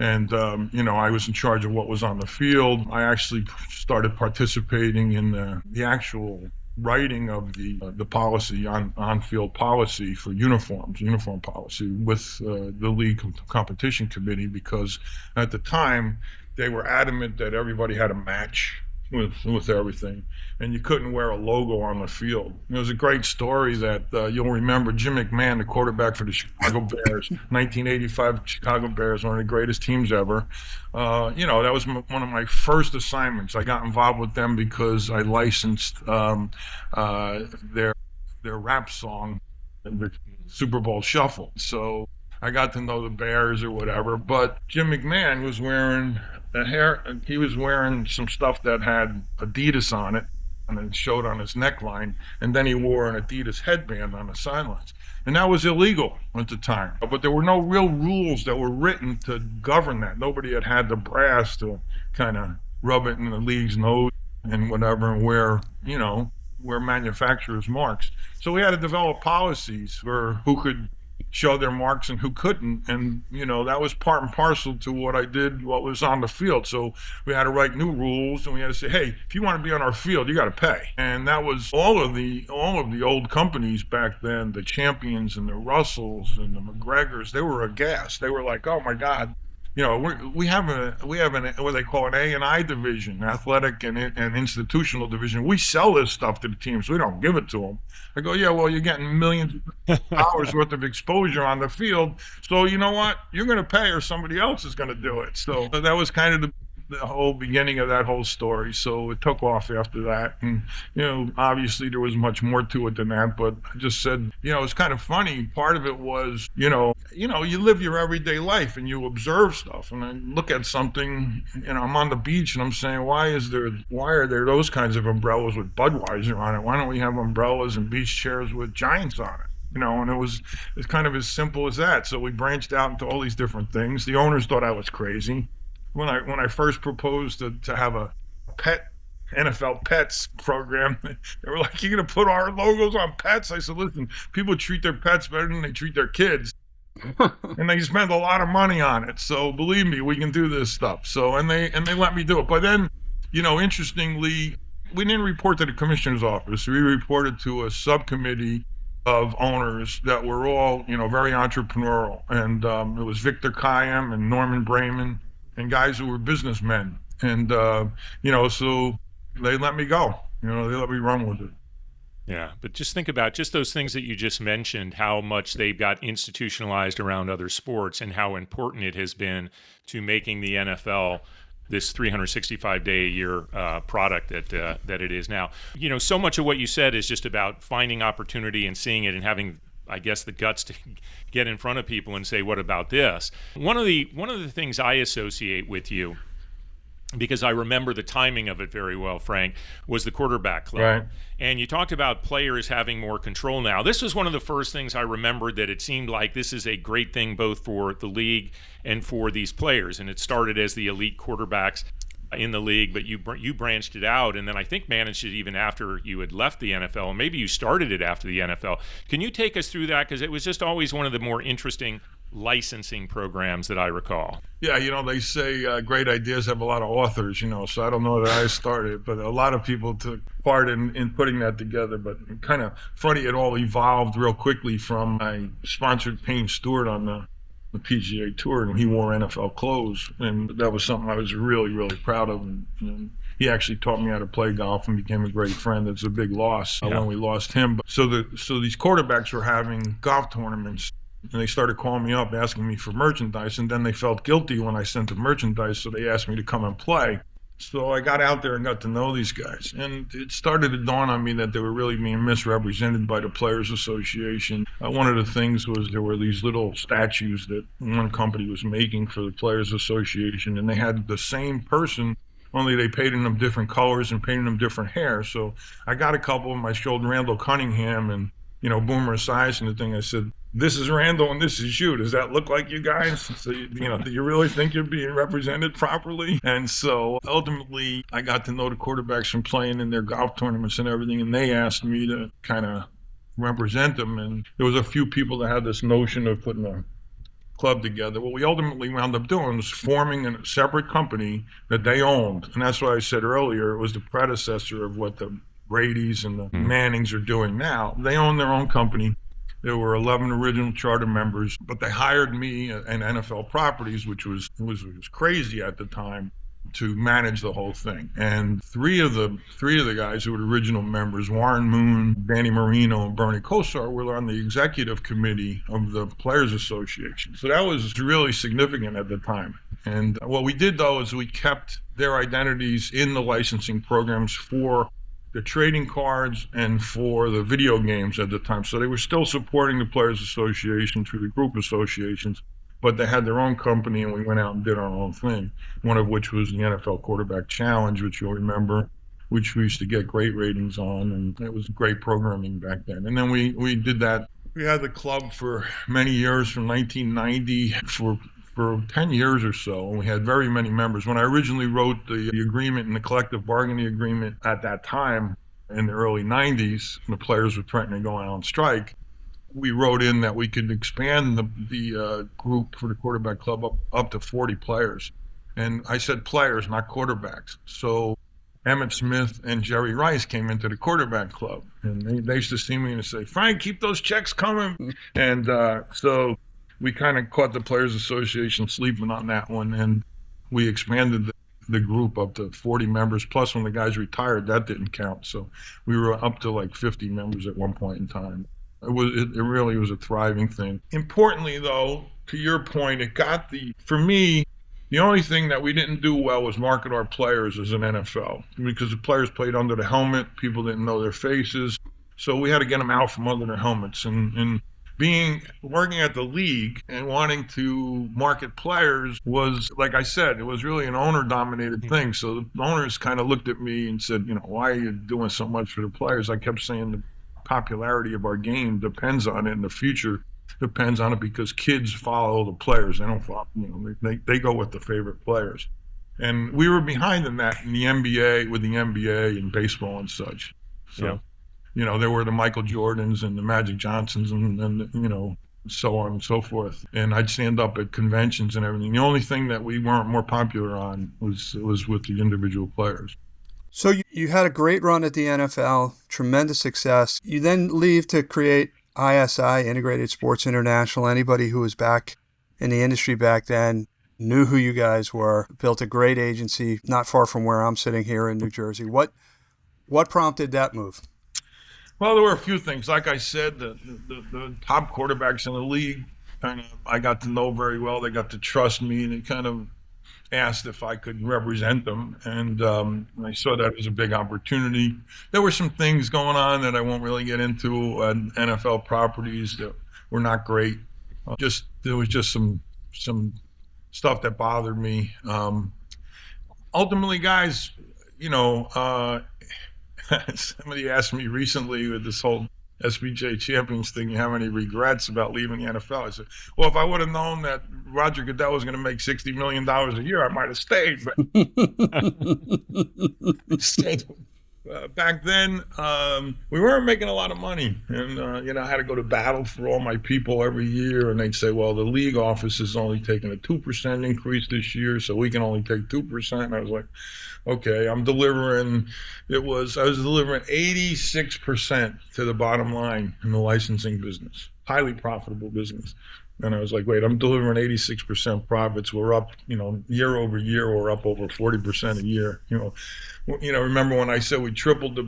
And I was in charge of what was on the field. I actually started participating in the actual writing of the policy, on-field policy for uniform policy with the league competition committee, because at the time they were adamant that everybody had a match with everything, and you couldn't wear a logo on the field. It was a great story that you'll remember. Jim McMahon, the quarterback for the Chicago Bears, 1985 Chicago Bears, one of the greatest teams ever. That was one of my first assignments. I got involved with them because I licensed their rap song, the Super Bowl Shuffle. So I got to know the Bears or whatever. But Jim McMahon was wearing he was wearing some stuff that had Adidas on it, and it showed on his neckline, and then he wore an Adidas headband on the sidelines. And that was illegal at the time. But there were no real rules that were written to govern that. Nobody had the brass to kind of rub it in the league's nose and whatever, and wear, wear manufacturers' marks. So we had to develop policies for who could show their marks and who couldn't. And, that was part and parcel to what was on the field. So we had to write new rules, and we had to say, hey, if you want to be on our field, you got to pay. And that was all of the old companies back then, the Champions and the Russells and the McGregors, they were aghast. They were like, oh my God. We have what they call an A&I division, athletic and institutional division. We sell this stuff to the teams. We don't give it to them. I go, yeah, well, you're getting millions of dollars worth of exposure on the field. So you know what? You're going to pay, or somebody else is going to do it. So that was kind of the whole beginning of that whole story. So it took off after that. And, obviously there was much more to it than that, but I just said, it's kind of funny. Part of it was, you live your everyday life and you observe stuff. And I look at something, I'm on the beach and I'm saying, why are there those kinds of umbrellas with Budweiser on it? Why don't we have umbrellas and beach chairs with Giants on it? And it's kind of as simple as that. So we branched out into all these different things. The owners thought I was crazy. When I first proposed to have a NFL pets program, they were like, you're going to put our logos on pets? I said, listen, people treat their pets better than they treat their kids. And they spend a lot of money on it. So believe me, we can do this stuff. So, and they let me do it. But then, interestingly, we didn't report to the commissioner's office. We reported to a subcommittee of owners that were all, very entrepreneurial. And it was Victor Kiam and Norman Brayman, and guys who were businessmen. And, so they let me go. They let me run with it. Yeah, but just think about just those things that you just mentioned, how much they got institutionalized around other sports and how important it has been to making the NFL this 365-day-a-year product that it is now. So much of what you said is just about finding opportunity and seeing it and having, I guess, the guts to get in front of people and say, what about this? One of the things I associate with you, because I remember the timing of it very well, Frank, was the quarterback club. Right. And you talked about players having more control now. This was one of the first things I remembered, that it seemed like this is a great thing both for the league and for these players. And it started as the elite quarterbacks in the league, but you branched it out, and then I think managed it even after you had left the NFL, and maybe you started it after the NFL. Can you take us through that? Because it was just always one of the more interesting licensing programs that I recall. Yeah, they say great ideas have a lot of authors, so I don't know that I started, but a lot of people took part in putting that together. But kind of funny, it all evolved real quickly from I sponsored Payne Stewart on the PGA Tour, and he wore NFL clothes, and that was something I was really, really proud of. And he actually taught me how to play golf and became a great friend. It's a big loss when we lost him. But so these quarterbacks were having golf tournaments, and they started calling me up asking me for merchandise, and then they felt guilty when I sent them merchandise, so they asked me to come and play. So I got out there and got to know these guys, and it started to dawn on me that they were really being misrepresented by the Players Association. One of the things was there were these little statues that one company was making for the Players Association, and they had the same person, only they painted them different colors and painted them different hair. So I got a couple of them. I showed Randall Cunningham and Boomer Esiason and the thing. I said, this is Randall and this is you. Does that look like you guys? So, do you really think you're being represented properly? And so ultimately, I got to know the quarterbacks from playing in their golf tournaments and everything, and they asked me to kind of represent them. And there was a few people that had this notion of putting a club together. What we ultimately wound up doing was forming a separate company that they owned. And that's why I said earlier, it was the predecessor of what the Brady's and the Mannings are doing now. They own their own company. There were 11 original charter members, but they hired me and NFL Properties, which was crazy at the time, to manage the whole thing. And three of the guys who were the original members, Warren Moon, Danny Marino, and Bernie Kosar, were on the executive committee of the Players Association. So that was really significant at the time. And what we did, though, is we kept their identities in the licensing programs for the trading cards and for the video games at the time. So they were still supporting the Players Association through the group associations, but they had their own company, and we went out and did our own thing, one of which was the NFL Quarterback Challenge, which you'll remember, which we used to get great ratings on, and it was great programming back then. And then we did that. We had the club for many years, from 1990 for 10 years or so, and we had very many members. When I originally wrote the agreement and the collective bargaining agreement at that time, in the early 90s, the players were threatening to go out on strike. We wrote in that we could expand the group for the quarterback club up to 40 players. And I said players, not quarterbacks. So Emmitt Smith and Jerry Rice came into the quarterback club. And they used to see me and say, Frank, keep those checks coming. And so we kind of caught the Players Association sleeping on that one. And we expanded the group up to 40 members. Plus, when the guys retired, that didn't count. So we were up to like 50 members at one point in time. It really was a thriving thing. Importantly, though, to your point, for me, the only thing that we didn't do well was market our players as an NFL, because the players played under the helmet. People didn't know their faces. So we had to get them out from under their helmets. And working at the league and wanting to market players was, like I said, it was really an owner-dominated thing. So the owners kind of looked at me and said, why are you doing so much for the players? I kept saying the popularity of our game depends on it, and the future depends on it, because kids follow the players. They don't follow, they go with the favorite players. And we were behind in that in the NBA, with the NBA and baseball and such. So, there were the Michael Jordans and the Magic Johnsons and so on and so forth. And I'd stand up at conventions and everything. The only thing that we weren't more popular on was with the individual players. So you had a great run at the NFL, tremendous success. You then leave to create ISI, Integrated Sports International. Anybody who was back in the industry back then knew who you guys were, built a great agency not far from where I'm sitting here in New Jersey. What prompted that move? Well, there were a few things. Like I said, the top quarterbacks in the league, I got to know very well. They got to trust me, and they kind of asked if I could represent them, and I saw that as a big opportunity. There were some things going on that I won't really get into on NFL properties that were not great. There was just some stuff that bothered me. Ultimately, guys, somebody asked me recently with this whole SBJ Champions thing, you have any regrets about leaving the NFL? I said, well, if I would have known that Roger Goodell was going to make $60 million a year, I might have stayed. But back then, we weren't making a lot of money. And, I had to go to battle for all my people every year. And they'd say, well, the league office is only taking a 2% increase this year, so we can only take 2%. And I was like, okay, I was delivering 86% to the bottom line in the licensing business, highly profitable business. And I was like, wait, I'm delivering 86% profits. We're up, year over year, we're up over 40% a year. Remember when I said we would triple the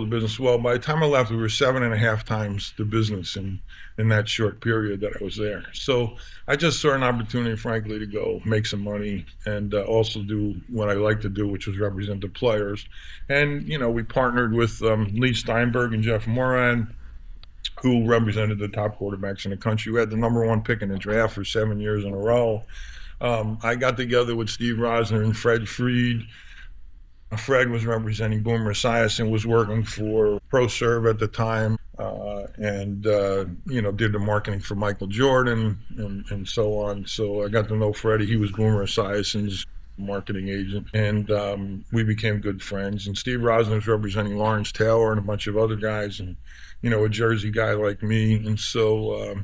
business? Well, by the time I left, we were 7.5 times the business in that short period that I was there. So I just saw an opportunity, frankly, to go make some money and also do what I like to do, which was represent the players. And, we partnered with Lee Steinberg and Jeff Moran, who represented the top quarterbacks in the country. We had the number 1 pick in the draft for 7 years in a row. I got together with Steve Rosner and Fred Freed. Fred was representing 𝗵𝗲 𝗧𝗏 and was working for ProServe at the time, and did the marketing for Michael Jordan and so on. So I got to know Freddie. He was 𝗵𝗲 𝗧𝗏's marketing agent, and we became good friends. And Steve Rosner was representing Lawrence Taylor and a bunch of other guys, and a Jersey guy like me. And so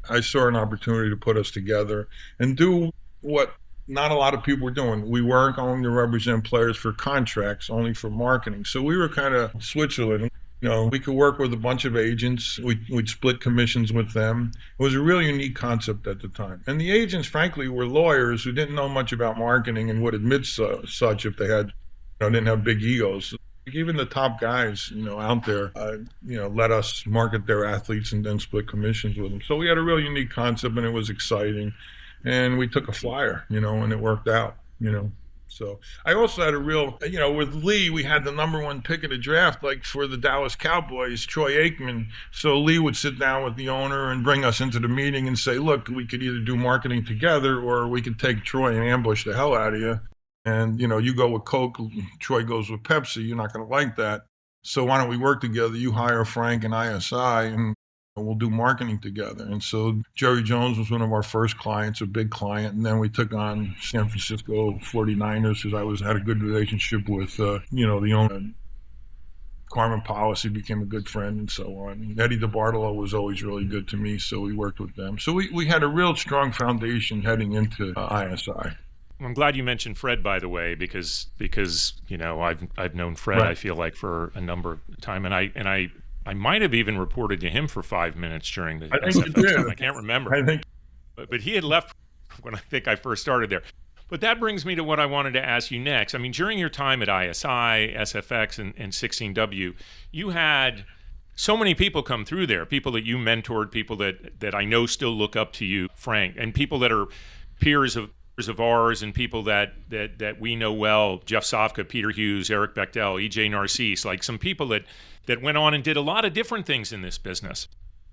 I saw an opportunity to put us together and do what not a lot of people were doing. We weren't going to represent players for contracts, only for marketing. So we were kind of Switzerland. We could work with a bunch of agents. We'd split commissions with them. It was a really unique concept at the time. And the agents, frankly, were lawyers who didn't know much about marketing and would admit such if they had, didn't have big egos. Even the top guys, out there, let us market their athletes and then split commissions with them. So we had a real unique concept, and it was exciting. And we took a flyer, and it worked out, So I also had a real, with Lee, we had the number 1 pick of the draft, like for the Dallas Cowboys, Troy Aikman. So Lee would sit down with the owner and bring us into the meeting and say, look, we could either do marketing together or we could take Troy and ambush the hell out of you. And, you go with Coke, Troy goes with Pepsi. You're not going to like that. So why don't we work together? You hire Frank and ISI, and we'll do marketing together. And so Jerry Jones was one of our first clients, a big client. And then we took on San Francisco 49ers, because I had a good relationship with, the owner, Carmen Policy became a good friend and so on. And Eddie DeBartolo was always really good to me, so we worked with them. So we had a real strong foundation heading into ISI. I'm glad you mentioned Fred, by the way, because I've known Fred, Right. I feel like, for a number of time, and I might have even reported to him for 5 minutes during the I think you did. time. I can't remember. I think But he had left when I think I first started there. But that brings me to what I wanted to ask you next. I mean, during your time at ISI, SFX, and 16W, you had so many people come through there, people that you mentored, people that I know still look up to you, Frank, and people that are peers of ours, and people that we know well, Jeff Sofka, Peter Hughes, Eric Bechtel, EJ Narcisse, like some people that went on and did a lot of different things in this business.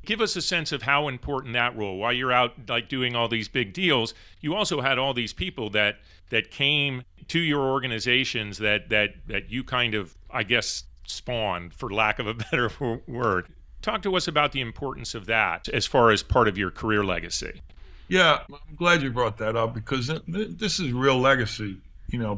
Give us a sense of how important that role. While you're out like doing all these big deals, you also had all these people that came to your organizations that you kind of, I guess, spawned, for lack of a better word. Talk to us about the importance of that as far as part of your career legacy. Yeah, I'm glad you brought that up, because this is real legacy.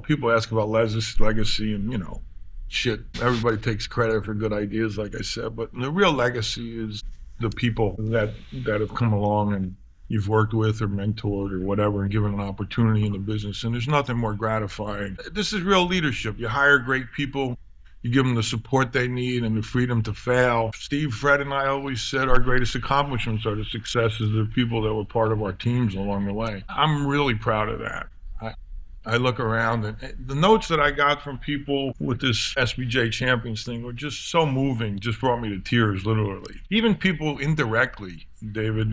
People ask about legacy and, shit, everybody takes credit for good ideas, like I said, but the real legacy is the people that have come along and you've worked with or mentored or whatever and given an opportunity in the business. And there's nothing more gratifying. This is real leadership. You hire great people, you give them the support they need and the freedom to fail. Steve, Fred, and I always said our greatest accomplishments are the successes of the people that were part of our teams along the way. I'm really proud of that. I look around, and the notes that I got from people with this SBJ Champions thing were just so moving, just brought me to tears, literally. Even people indirectly, David,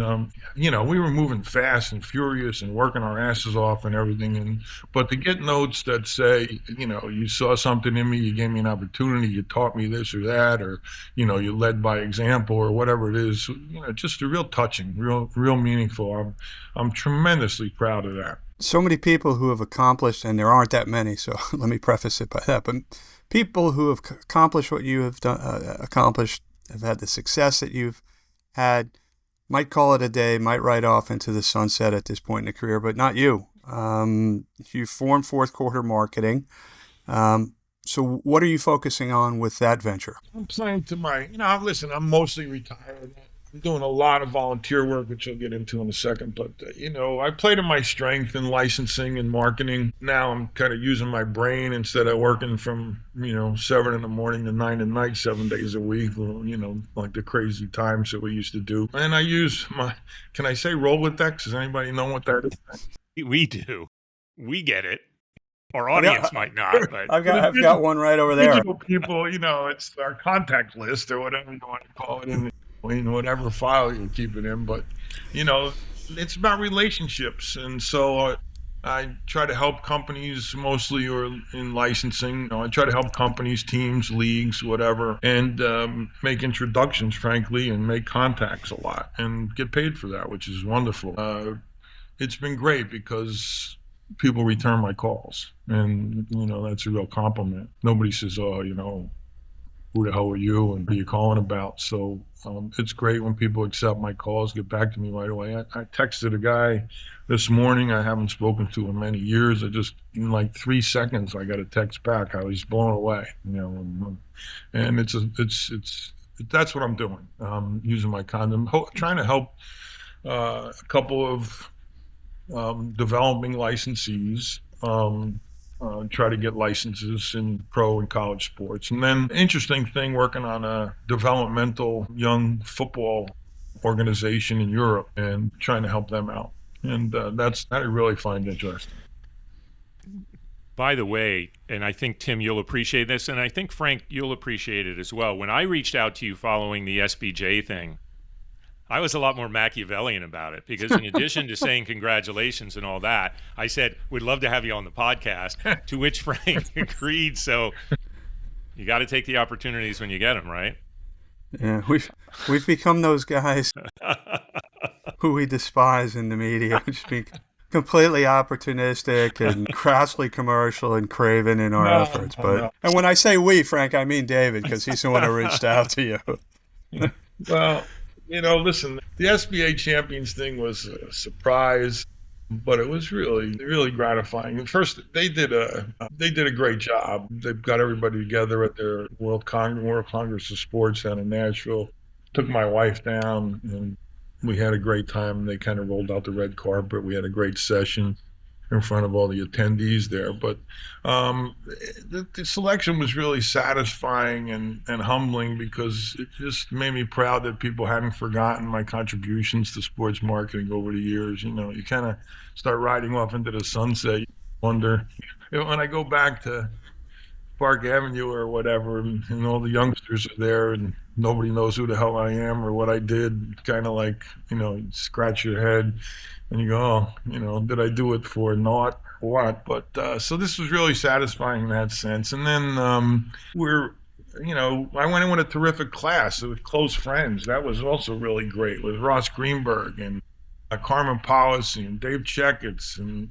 we were moving fast and furious and working our asses off and everything. But to get notes that say, you saw something in me, you gave me an opportunity, you taught me this or that, or, you led by example or whatever it is, just a real touching, real meaningful. I'm tremendously proud of that. So many people who have accomplished, and there aren't that many, so let me preface it by that, but people who have accomplished what you have accomplished, have had the success that you've had, might call it a day, might ride off into the sunset at this point in the career, but not you. You formed Fourth Quarter Marketing. So what are you focusing on with that venture? I'm playing to listen, I'm mostly retired. I'm doing a lot of volunteer work, which I'll get into in a second. But, I play to my strength in licensing and marketing. Now I'm kind of using my brain instead of working from, 7 in the morning to 9 at night, 7 days a week, like the crazy times that we used to do. And I use can I say Rolodex? Does anybody know what that is? We do. We get it. Our audience might not, but I've got one right over there. People, it's our contact list or whatever you want to call it in whatever file you keep it in. But, it's about relationships. And so I try to help companies mostly or in licensing. I try to help companies, teams, leagues, whatever, and make introductions, frankly, and make contacts a lot and get paid for that, which is wonderful. It's been great because people return my calls, and that's a real compliment. Nobody says, who the hell are you and what are you calling about? So it's great when people accept my calls, get back to me right away. I texted a guy this morning I haven't spoken to in many years. I just, in like 3 seconds, I got a text back. I was blown away, and that's what I'm doing. Using my condom, trying to help a couple of developing licensees try to get licenses in pro and college sports. And then interesting thing, working on a developmental young football organization in Europe and trying to help them out. And that I really find interesting. By the way, and I think, Tim, you'll appreciate this, and I think, Frank, you'll appreciate it as well. When I reached out to you following the SBJ thing, I was a lot more Machiavellian about it, because in addition to saying congratulations and all that, I said, we'd love to have you on the podcast, to which Frank agreed. So you got to take the opportunities when you get them, right? Yeah, we've become those guys who we despise in the media, just being completely opportunistic and crassly commercial and craven in our efforts. But and when I say we, Frank, I mean David, because he's the one who reached out to you. Well, listen, the SBA Champions thing was a surprise, but it was really, really gratifying. First, they did a great job. They've got everybody together at their World Congress of Sports down in Nashville. Took my wife down, and we had a great time. They kind of rolled out the red carpet. We had a great session in front of all the attendees there. But the selection was really satisfying and humbling, because it just made me proud that people hadn't forgotten my contributions to sports marketing over the years. You kind of start riding off into the sunset. You wonder, when I go back to Park Avenue or whatever, and all the youngsters are there and nobody knows who the hell I am or what I did, kind of like, scratch your head and you go, oh, did I do it for naught or what? But so this was really satisfying in that sense. And then I went in with a terrific class with close friends. That was also really great, with Ross Greenberg and 𝗬𝗵𝗲 𝗦𝗵𝗫 and Dave Checketts, and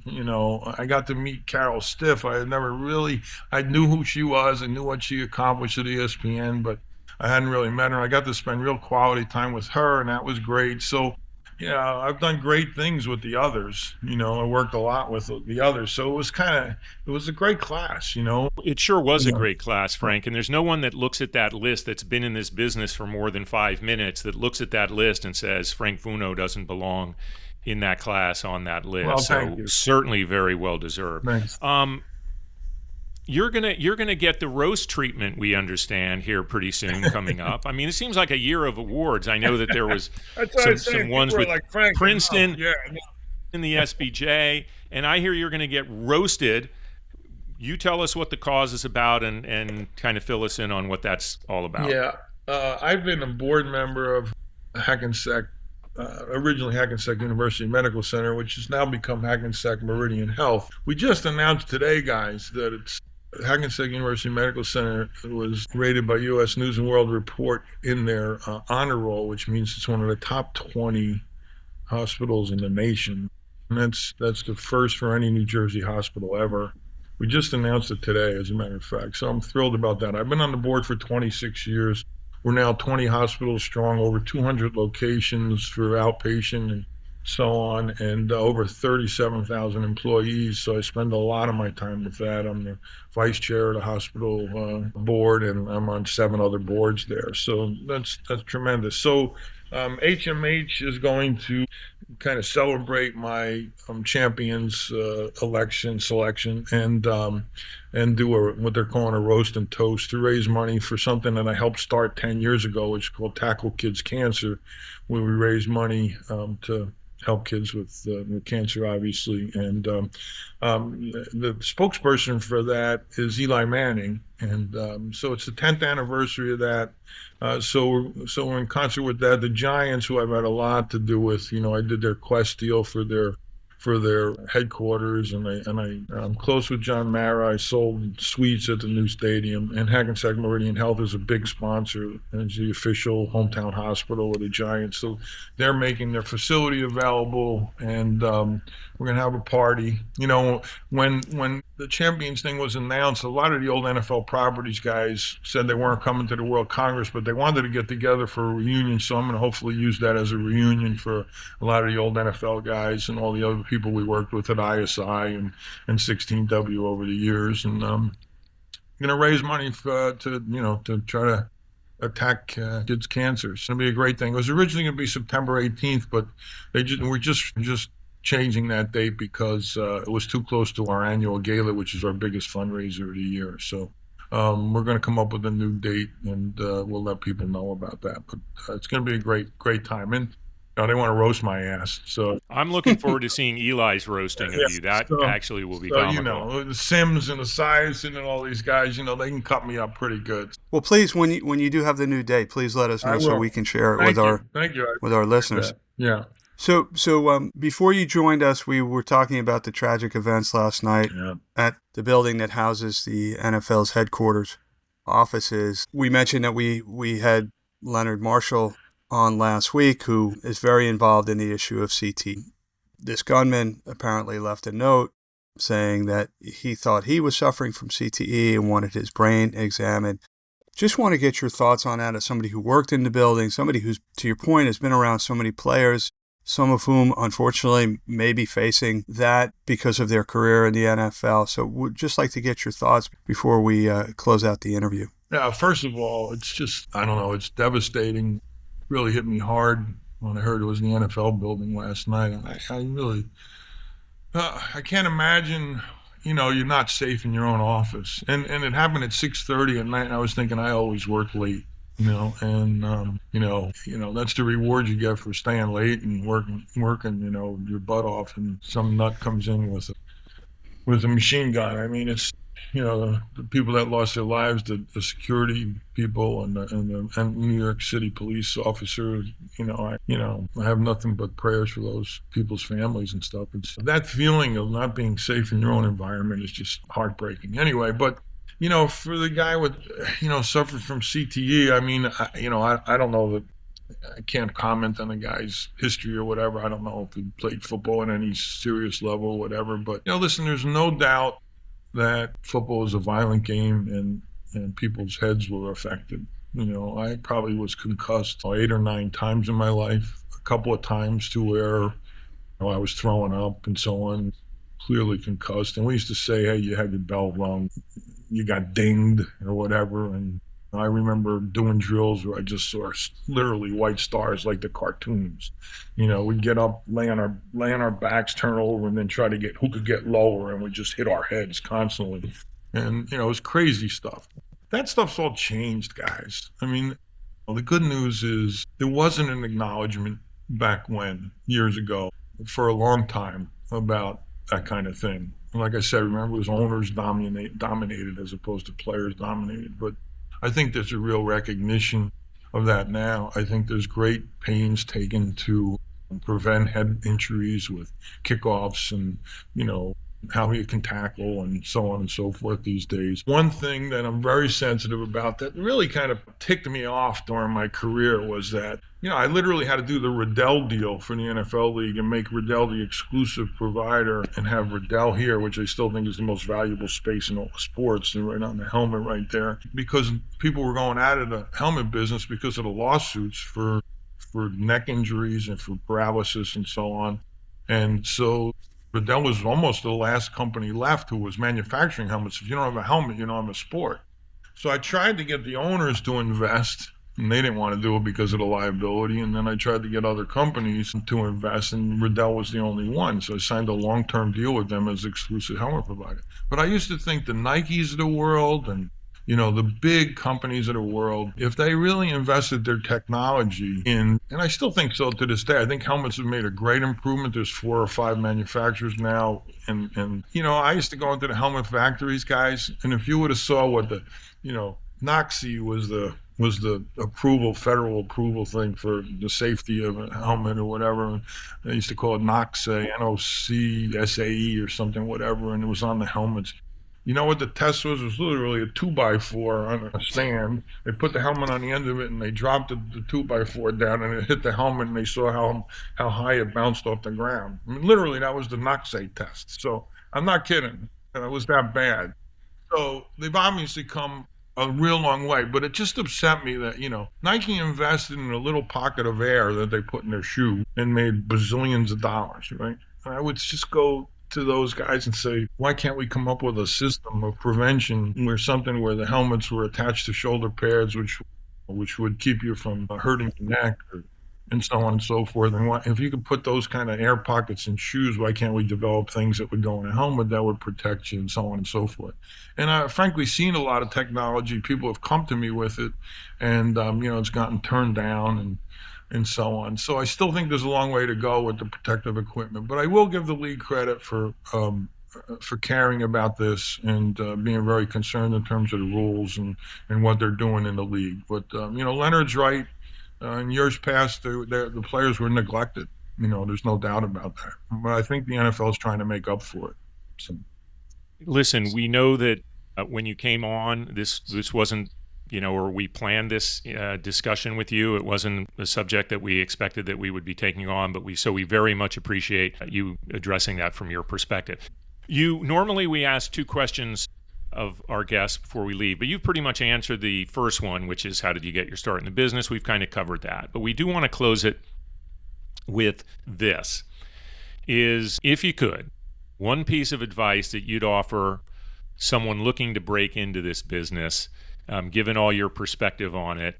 I got to meet Carol Stiff. I knew who she was, I knew what she accomplished at ESPN, but I hadn't really met her. I got to spend real quality time with her, and that was great. So I've done great things with the others. I worked a lot with the others, so it was a great class. It sure was a great class, Frank. And there's no one that looks at that list that's been in this business for more than 5 minutes that looks at that list and says Frank Vuono doesn't belong in that class on that list. Well, so certainly very well deserved. Thanks. You're gonna get the roast treatment, we understand, here pretty soon coming up. I mean, it seems like a year of awards. I know that there was some ones with like Frank Princeton yeah. in the SBJ, and I hear you're going to get roasted. You tell us what the cause is about and kind of fill us in on what that's all about. Yeah, I've been a board member of Hackensack, originally Hackensack University Medical Center, which has now become Hackensack Meridian Health. We just announced today, guys, that Hackensack University Medical Center was rated by U.S. News and World Report in their honor roll, which means it's one of the top 20 hospitals in the nation. And that's the first for any New Jersey hospital ever. We just announced it today, as a matter of fact. So I'm thrilled about that. I've been on the board for 26 years. We're now 20 hospitals strong, over 200 locations for outpatient and so on, and over 37,000 employees. So I spend a lot of my time with that. I'm the vice chair of the hospital board, and I'm on 7 other boards there. So that's tremendous. So HMH is going to kind of celebrate my champions selection and do what they're calling a roast and toast to raise money for something that I helped start 10 years ago, which is called Tackle Kids Cancer, where we raise money to help kids with cancer, obviously. And the spokesperson for that is Eli Manning. And so it's the 10th anniversary of that. So we're in concert with that. The Giants, who I've had a lot to do with, I did their Quest deal for their headquarters, and I'm close with John Mara. I sold suites at the new stadium, and Hackensack Meridian Health is a big sponsor, and it's the official hometown hospital of the Giants. So they're making their facility available, and we're gonna have a party. When the Champions thing was announced, a lot of the old NFL properties guys said they weren't coming to the World Congress, but they wanted to get together for a reunion. So I'm going to hopefully use that as a reunion for a lot of the old NFL guys and all the other people we worked with at ISI and 16W over the years. And I'm going to raise money to try to attack kids' cancer. It's going to be a great thing. It was originally going to be September 18th, but we're just changing that date because it was too close to our annual gala, which is our biggest fundraiser of the year. So we're going to come up with a new date, and we'll let people know about that. But it's going to be a great time. And they want to roast my ass. So I'm looking forward to seeing Eli's roasting of you. That actually will be comical. The Sims and the Sias and all these guys, they can cut me up pretty good. Well, please, when you do have the new date, please let us know so we can share it with our listeners. Yeah. So before you joined us, we were talking about the tragic events last night at the building that houses the NFL's headquarters offices. We mentioned that we had Leonard Marshall on last week, who is very involved in the issue of CTE. This gunman apparently left a note saying that he thought he was suffering from CTE and wanted his brain examined. Just want to get your thoughts on that as somebody who worked in the building, somebody who's, to your point, has been around so many players. some of whom, unfortunately, may be facing that because of their career in the NFL. So we'd just like to get your thoughts before we close out the interview. Yeah, first of all, it's just, I don't know, it's devastating. Really hit me hard when I heard it was in the NFL building last night. I really, I can't imagine, you're not safe in your own office. And it happened at 6:30 at night, and I was thinking I always work late. That's the reward you get for staying late and working, your butt off, and some nut comes in with a machine gun. I mean, it's, the people that lost their lives, the security people and the New York City police officers, I have nothing but prayers for those people's families and stuff. It's that feeling of not being safe in your own environment is just heartbreaking. Anyway, but for the guy with, suffered from CTE, I mean, I don't know that I can't comment on the guy's history or whatever. I don't know if he played football at any serious level or whatever. But, listen, there's no doubt that football is a violent game and people's heads were affected. I probably was concussed 8 or 9 times in my life, a couple of times to where I was throwing up and so on, clearly concussed. And we used to say, hey, you had your bell rung, you got dinged or whatever. And I remember doing drills where I just saw literally white stars like the cartoons. We'd get up, lay on our backs, turn over, and then try to get who could get lower, and we'd just hit our heads constantly. And, it was crazy stuff. That stuff's all changed, guys. I mean, the good news is there wasn't an acknowledgement back when, years ago, for a long time about that kind of thing. And like I said, remember, it was owners dominated as opposed to players dominated. But I think there's a real recognition of that now. I think there's great pains taken to prevent head injuries with kickoffs and, how you can tackle and so on and so forth these days. One thing that I'm very sensitive about that really kind of ticked me off during my career was that, I literally had to do the Riddell deal for the NFL League and make Riddell the exclusive provider and have Riddell here, which I still think is the most valuable space in all sports, and right on the helmet right there, because people were going out of the helmet business because of the lawsuits for neck injuries and for paralysis and so on. And so Riddell was almost the last company left who was manufacturing helmets. If you don't have a helmet, you don't have a sport. So I tried to get the owners to invest, and they didn't want to do it because of the liability. And then I tried to get other companies to invest, and Riddell was the only one. So I signed a long-term deal with them as exclusive helmet provider. But I used to think the Nikes of the world and the big companies of the world, if they really invested their technology in, and I still think so to this day, I think helmets have made a great improvement. There's 4 or 5 manufacturers now. And I used to go into the helmet factories, guys, and if you would have saw what the, 𝗧𝗵𝗵𝗲 was the federal approval thing for the safety of a helmet or whatever. They used to call it �NOCSAE, NOCSAE or something, whatever, and it was on the helmets. You know what the test was? It was literally a 2x4 on a stand. They put the helmet on the end of it and they dropped the 2x4 down and it hit the helmet and they saw how high it bounced off the ground. I mean, literally, that was the �NOCSAE test. So I'm not kidding. It was that bad. So they've obviously come a real long way, but it just upset me that, Nike invested in a little pocket of air that they put in their shoe and made bazillions of dollars, right? And I would just go to those guys and say, why can't we come up with a system of prevention where the helmets were attached to shoulder pads, which would keep you from hurting your neck and so on and so forth. And if you could put those kind of air pockets in shoes, why can't we develop things that would go in a helmet that would protect you and so on and so forth? And I've frankly seen a lot of technology. People have come to me with it and, it's gotten turned down and so on. So I still think there's a long way to go with the protective equipment, but I will give the league credit for caring about this and being very concerned in terms of the rules and what they're doing in the league. But, Leonard's right. In years past, the players were neglected. There's no doubt about that. But I think the NFL is trying to make up for it. So. Listen, we know that when you came on, this wasn't, or we planned this discussion with you. It wasn't a subject that we expected that we would be taking on, but we very much appreciate you addressing that from your perspective. Normally we ask 2 questions of our guests before we leave, but you've pretty much answered the first one, which is how did you get your start in the business? We've kind of covered that, but we do want to close it with this is, if you could, one piece of advice that you'd offer someone looking to break into this business, given all your perspective on it,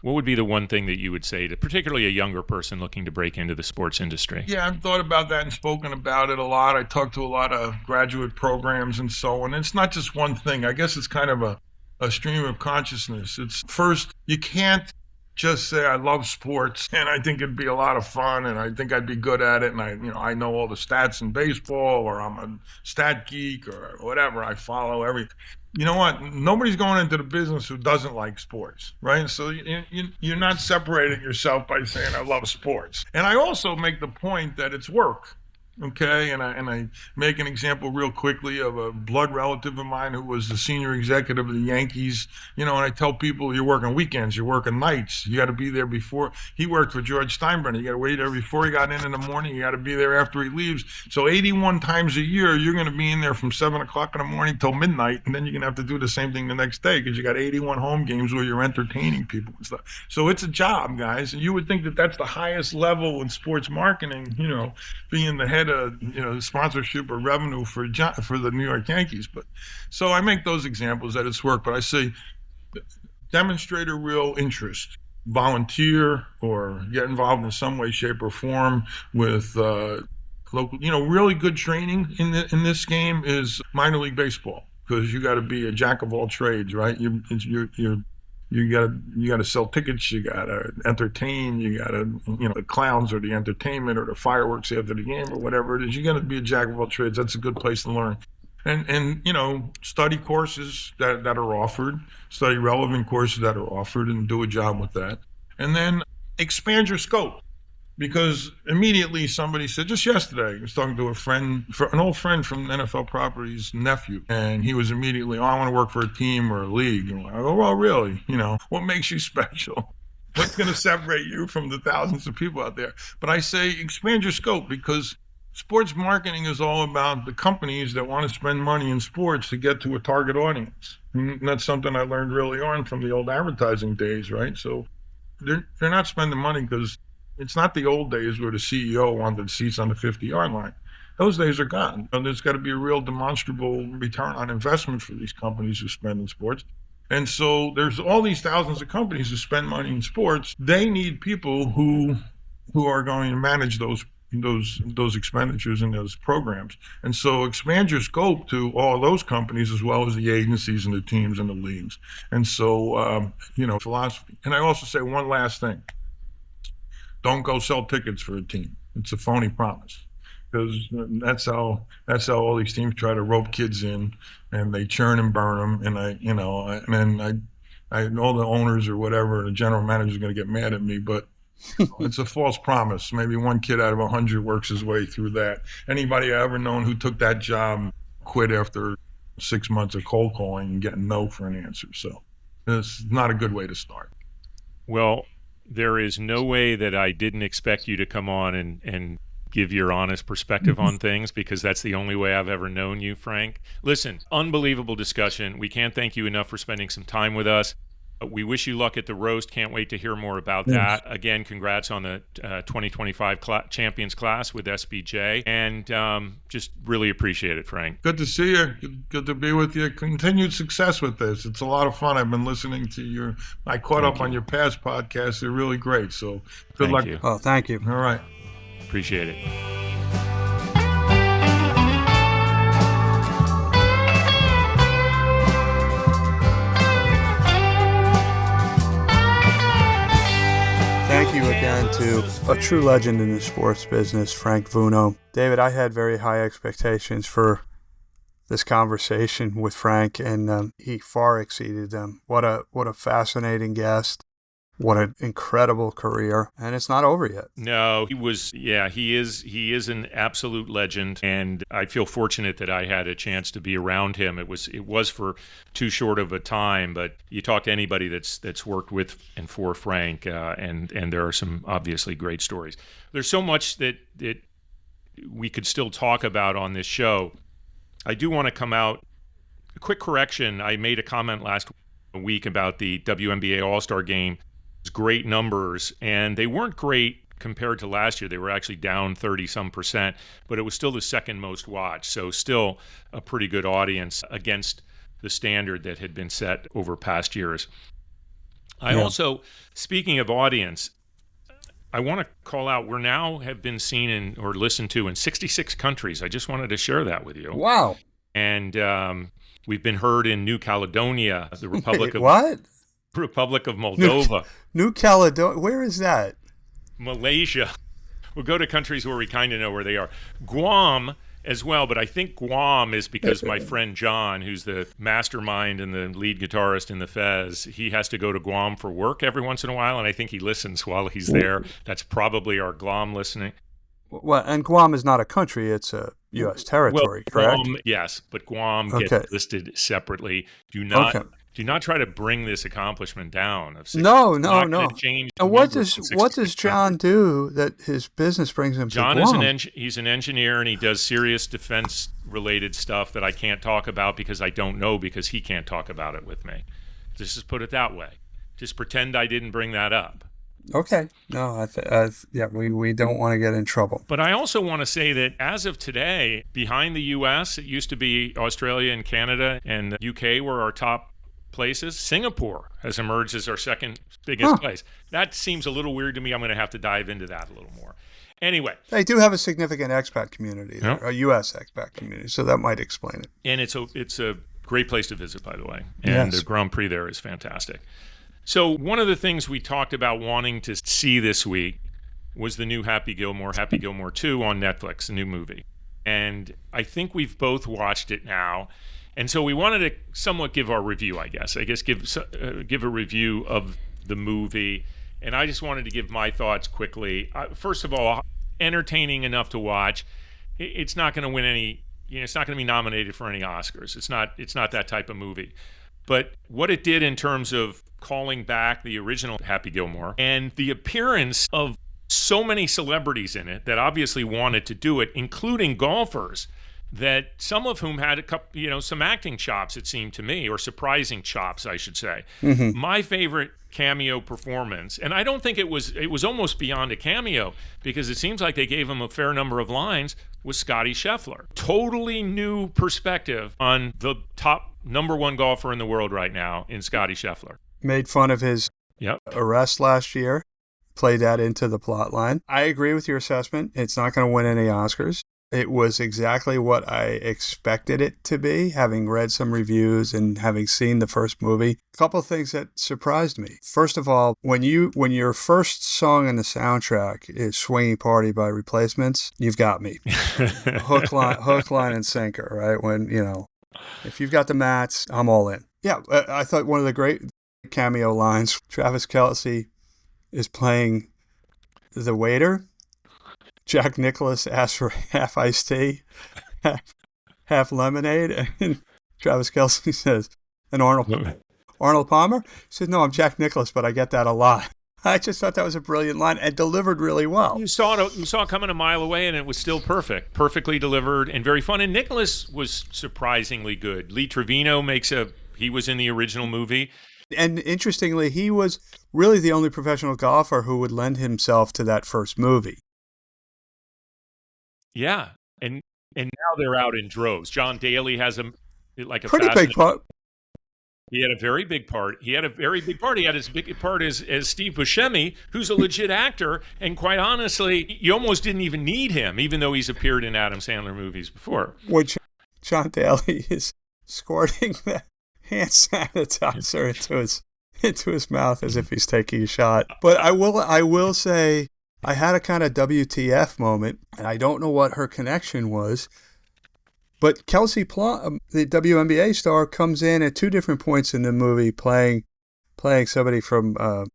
what would be the one thing that you would say to particularly a younger person looking to break into the sports industry? Yeah, I've thought about that and spoken about it a lot. I talked to a lot of graduate programs and so on. It's not just one thing. I guess it's kind of a stream of consciousness. It's first, you can't just say I love sports and I think it'd be a lot of fun and I think I'd be good at it and I know all the stats in baseball, or I'm a stat geek or whatever. I follow everything. You know what? Nobody's going into the business who doesn't like sports, right? So you're not separating yourself by saying I love sports. And I also make the point that it's work. Okay, and I make an example real quickly of a blood relative of mine who was the senior executive of the Yankees. And I tell people, you're working weekends, you're working nights, you got to be there before. He worked for George Steinbrenner. You got to wait there before he got in the morning. You got to be there after he leaves. So 81 times a year, you're going to be in there from 7 o'clock in the morning till midnight, and then you're going to have to do the same thing the next day because you got 81 home games where you're entertaining people and stuff. So it's a job, guys. And you would think that that's the highest level in sports marketing, being the head of sponsorship or revenue for the New York Yankees. But so I make those examples that it's work, but I say demonstrate a real interest, volunteer or get involved in some way, shape, or form with local. Really good training in this game is minor league baseball, because you got to be a jack of all trades, right? You got to sell tickets, you got to entertain, you got to, the clowns or the entertainment or the fireworks after the game or whatever it is. You got to be a jack of all trades. That's a good place to learn. And study courses that are offered, study relevant courses that are offered, and do a job with that. And then expand your scope. Because immediately somebody said, just yesterday, I was talking to an old friend from NFL Properties' nephew, and he was immediately, I want to work for a team or a league. And I go, well, really? What makes you special? What's going to separate you from the thousands of people out there? But I say expand your scope, because sports marketing is all about the companies that want to spend money in sports to get to a target audience. And that's something I learned early on from the old advertising days, right? So they're not spending money because it's not the old days where the CEO wanted seats on the 50-yard line. Those days are gone. And there's got to be a real demonstrable return on investment for these companies who spend in sports. And so there's all these thousands of companies who spend money in sports. They need people who are going to manage those expenditures and those programs. And so expand your scope to all those companies as well as the agencies and the teams and the leagues. And so, philosophy. And I also say one last thing. Don't go sell tickets for a team. It's a phony promise, because that's how all these teams try to rope kids in, and they churn and burn them. And I know the owners or whatever, the general manager is going to get mad at me, but it's a false promise. Maybe one kid out of 100 works his way through that. Anybody I ever known who took that job quit after 6 months of cold calling and getting no for an answer. So it's not a good way to start. Well, there is no way that I didn't expect you to come on and give your honest perspective on things, because that's the only way I've ever known you, Frank. Listen, unbelievable discussion. We can't thank you enough for spending some time with us. We wish you luck at the roast. Can't wait to hear more about that. Again, congrats on the 2025 Champions class with SBJ. And just really appreciate it, Frank. Good to see you. Good to be with you. Continued success with this. It's a lot of fun. I've been listening to I caught up on your past podcasts. They're really great. So good luck. You. Oh, thank you. All right. Appreciate it. Thank you again to a true legend in the sports business, Frank Vuono. David, I had very high expectations for this conversation with Frank, and he far exceeded them. What a fascinating guest. What an incredible career. And it's not over yet. No, he is an absolute legend. And I feel fortunate that I had a chance to be around him. It was for too short of a time, but you talk to anybody that's worked with and for Frank, and there are some obviously great stories. There's so much that we could still talk about on this show. I do want to come out. A quick correction. I made a comment last week about the WNBA All-Star Game. Great numbers, and they weren't great compared to last year, they were actually down 30-some%, but it was still the second most watched. So still a pretty good audience against the standard that had been set over past years. I also, speaking of audience, I want to call out, we're now have been seen in or listened to in 66 countries. I just wanted to share that with you. Wow. And we've been heard in New Caledonia, the Republic of what? Republic of Moldova. New Caledonia. Where is that? Malaysia. We'll go to countries where we kind of know where they are. Guam as well, but I think Guam is because my friend John, who's the mastermind and the lead guitarist in the Fez, he has to go to Guam for work every once in a while, and I think he listens while he's there. That's probably our Guam listening. Well, and Guam is not a country; it's a U.S. territory, correct? Guam, yes, but Guam gets listed separately. Do not try to bring this accomplishment down. No. Change and what does John do that his business brings him to Guam? John is he's an engineer, and he does serious defense-related stuff that I can't talk about because I don't know, because he can't talk about it with me. Just put it that way. Just pretend I didn't bring that up. Okay. No, we don't want to get in trouble. But I also want to say that as of today, behind the U.S., it used to be Australia and Canada, and the U.K. were our top places. Singapore has emerged as our second biggest place. That seems a little weird to me. I'm going to have to dive into that a little more. Anyway. They do have a significant expat community there, a U.S. expat community, so that might explain it. And it's a great place to visit, by the way. And the Grand Prix there is fantastic. So one of the things we talked about wanting to see this week was the new Happy Gilmore 2 on Netflix, a new movie. And I think we've both watched it now. And so we wanted to somewhat give our review, I guess give a review of the movie. And I just wanted to give my thoughts quickly. First of all, entertaining enough to watch. It's not going to win any, it's not going to be nominated for any Oscars. It's not that type of movie. But what it did in terms of calling back the original Happy Gilmore and the appearance of so many celebrities in it that obviously wanted to do it, including golfers, that some of whom had a couple, some acting chops, it seemed to me, or surprising chops, I should say. Mm-hmm. My favorite cameo performance, and I don't think it was almost beyond a cameo, because it seems like they gave him a fair number of lines, was Scottie Scheffler. Totally new perspective on the top number one golfer in the world right now in Scottie Scheffler. Made fun of his arrest last year, played that into the plot line. I agree with your assessment. It's not going to win any Oscars. It was exactly what I expected it to be, having read some reviews and having seen the first movie. A couple of things that surprised me. First of all, when your first song in the soundtrack is Swinging Party by Replacements, you've got me. hook, line, and sinker, right? When, if you've got the mats, I'm all in. Yeah, I thought one of the great cameo lines, Travis Kelce is playing the waiter. Jack Nicklaus asks for half iced tea, half lemonade, and Travis Kelce says, and Arnold Palmer said, "No, I'm Jack Nicklaus, but I get that a lot." I just thought that was a brilliant line and delivered really well. You saw it coming a mile away, and it was still perfectly delivered and very fun. And Nicklaus was surprisingly good. Lee Trevino he was in the original movie. And interestingly, he was really the only professional golfer who would lend himself to that first movie. Yeah, and now they're out in droves. John Daly has a pretty big part. He had a very big part. He had as big a part as Steve Buscemi, who's a legit actor. And quite honestly, you almost didn't even need him, even though he's appeared in Adam Sandler movies before. Which John Daly is squirting the hand sanitizer into his mouth as if he's taking a shot. But I will say, I had a kind of WTF moment, and I don't know what her connection was, but Kelsey Plum, the WNBA star, comes in at two different points in the movie playing somebody from a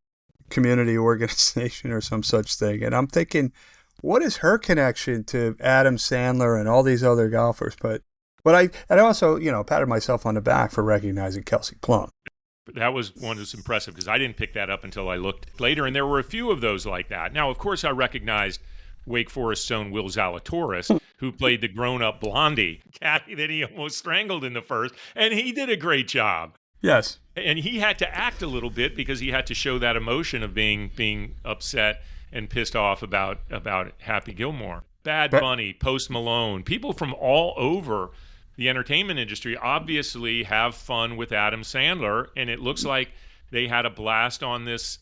community organization or some such thing. And I'm thinking, what is her connection to Adam Sandler and all these other golfers? But I also, patted myself on the back for recognizing Kelsey Plum. That was one that's impressive because I didn't pick that up until I looked later, and there were a few of those like that. Now, of course, I recognized Wake Forest's own Will Zalatoris, who played the grown-up Blondie, caddy that he almost strangled in the first, and he did a great job. Yes. And he had to act a little bit because he had to show that emotion of being upset and pissed off about Happy Gilmore. Bad Bunny, Post Malone, people from all over the entertainment industry obviously have fun with Adam Sandler, and it looks like they had a blast on this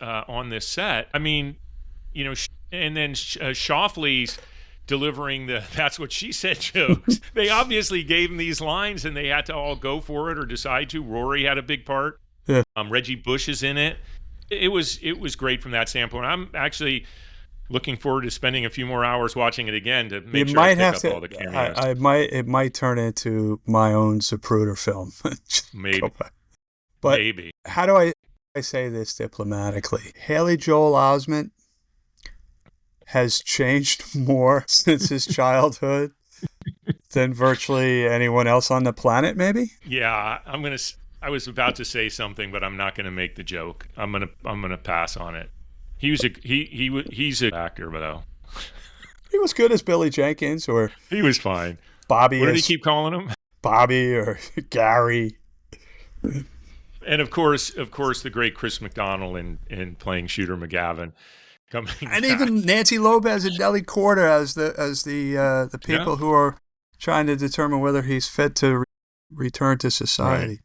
set. I mean, and then Shoffley's delivering the "that's what she said" jokes. They obviously gave him these lines, and they had to all go for it or decide to. Rory had a big part. Yeah. Reggie Bush is in it. It was great from that standpoint. I'm actually looking forward to spending a few more hours watching it again to make sure I pick up all the cameos. It might turn into my own Zapruder film. Maybe. But maybe. How do I say this diplomatically? Haley Joel Osment has changed more since his childhood than virtually anyone else on the planet, maybe? Yeah, I was about to say something, but I'm not going to make the joke. I'm gonna pass on it. He's an actor, though. He was good as Billy Jenkins, or he was fine. Bobby. What did he keep calling him? Bobby or Gary. And of course, the great Chris McDonald in playing Shooter McGavin. And back. Even Nancy Lopez and Nelly Corder as the people who are trying to determine whether he's fit to return to society. Right.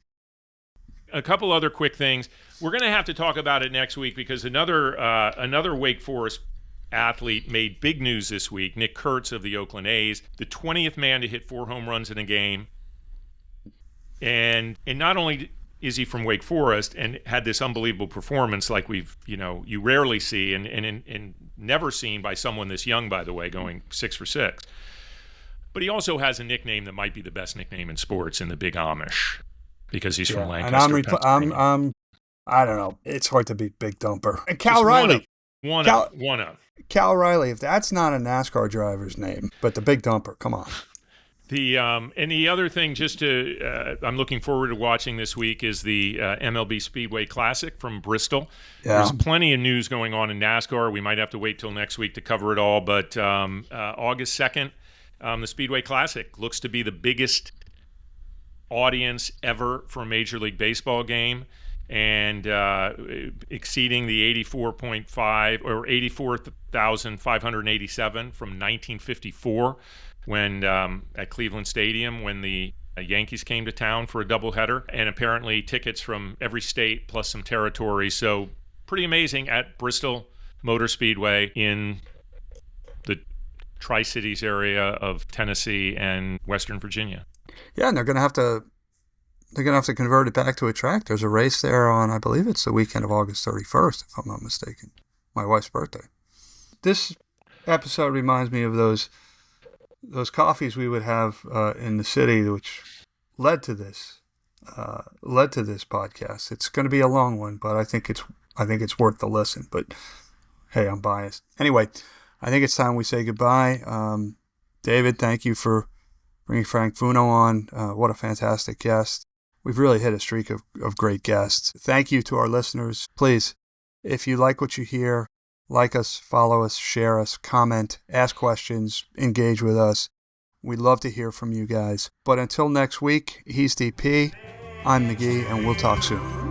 A couple other quick things. We're going to have to talk about it next week because another Wake Forest athlete made big news this week. Nick Kurtz of the Oakland A's, the 20th man to hit 4 home runs in a game, and not only is he from Wake Forest and had this unbelievable performance like you rarely see and never seen by someone this young, by the way, going 6 for 6. But he also has a nickname that might be the best nickname in sports in the Big Amish because he's from Lancaster, Pennsylvania. I don't know. It's hard to beat Big Dumper. And Cal Riley. One up. Cal Riley, if that's not a NASCAR driver's name, but the Big Dumper, come on. And the other thing, I'm looking forward to watching this week is the MLB Speedway Classic from Bristol. Yeah. There's plenty of news going on in NASCAR. We might have to wait till next week to cover it all, but August 2nd, the Speedway Classic looks to be the biggest audience ever for a Major League Baseball game, and exceeding the 84,587 from 1954 when at Cleveland Stadium when the Yankees came to town for a doubleheader, and apparently tickets from every state plus some territory. So pretty amazing at Bristol Motor Speedway in the Tri-Cities area of Tennessee and Western Virginia. Yeah, and they're going to have to convert it back to a track. There's a race there on, I believe it's the weekend of August 31st, if I'm not mistaken. My wife's birthday. This episode reminds me of those coffees we would have in the city, which led to this podcast. It's going to be a long one, but I think it's worth the listen. But hey, I'm biased. Anyway, I think it's time we say goodbye. David, thank you for bringing Frank Vuono on. What a fantastic guest. We've really hit a streak of great guests. Thank you to our listeners. Please, if you like what you hear, like us, follow us, share us, comment, ask questions, engage with us. We'd love to hear from you guys. But until next week, he's DP, I'm McGee, and we'll talk soon.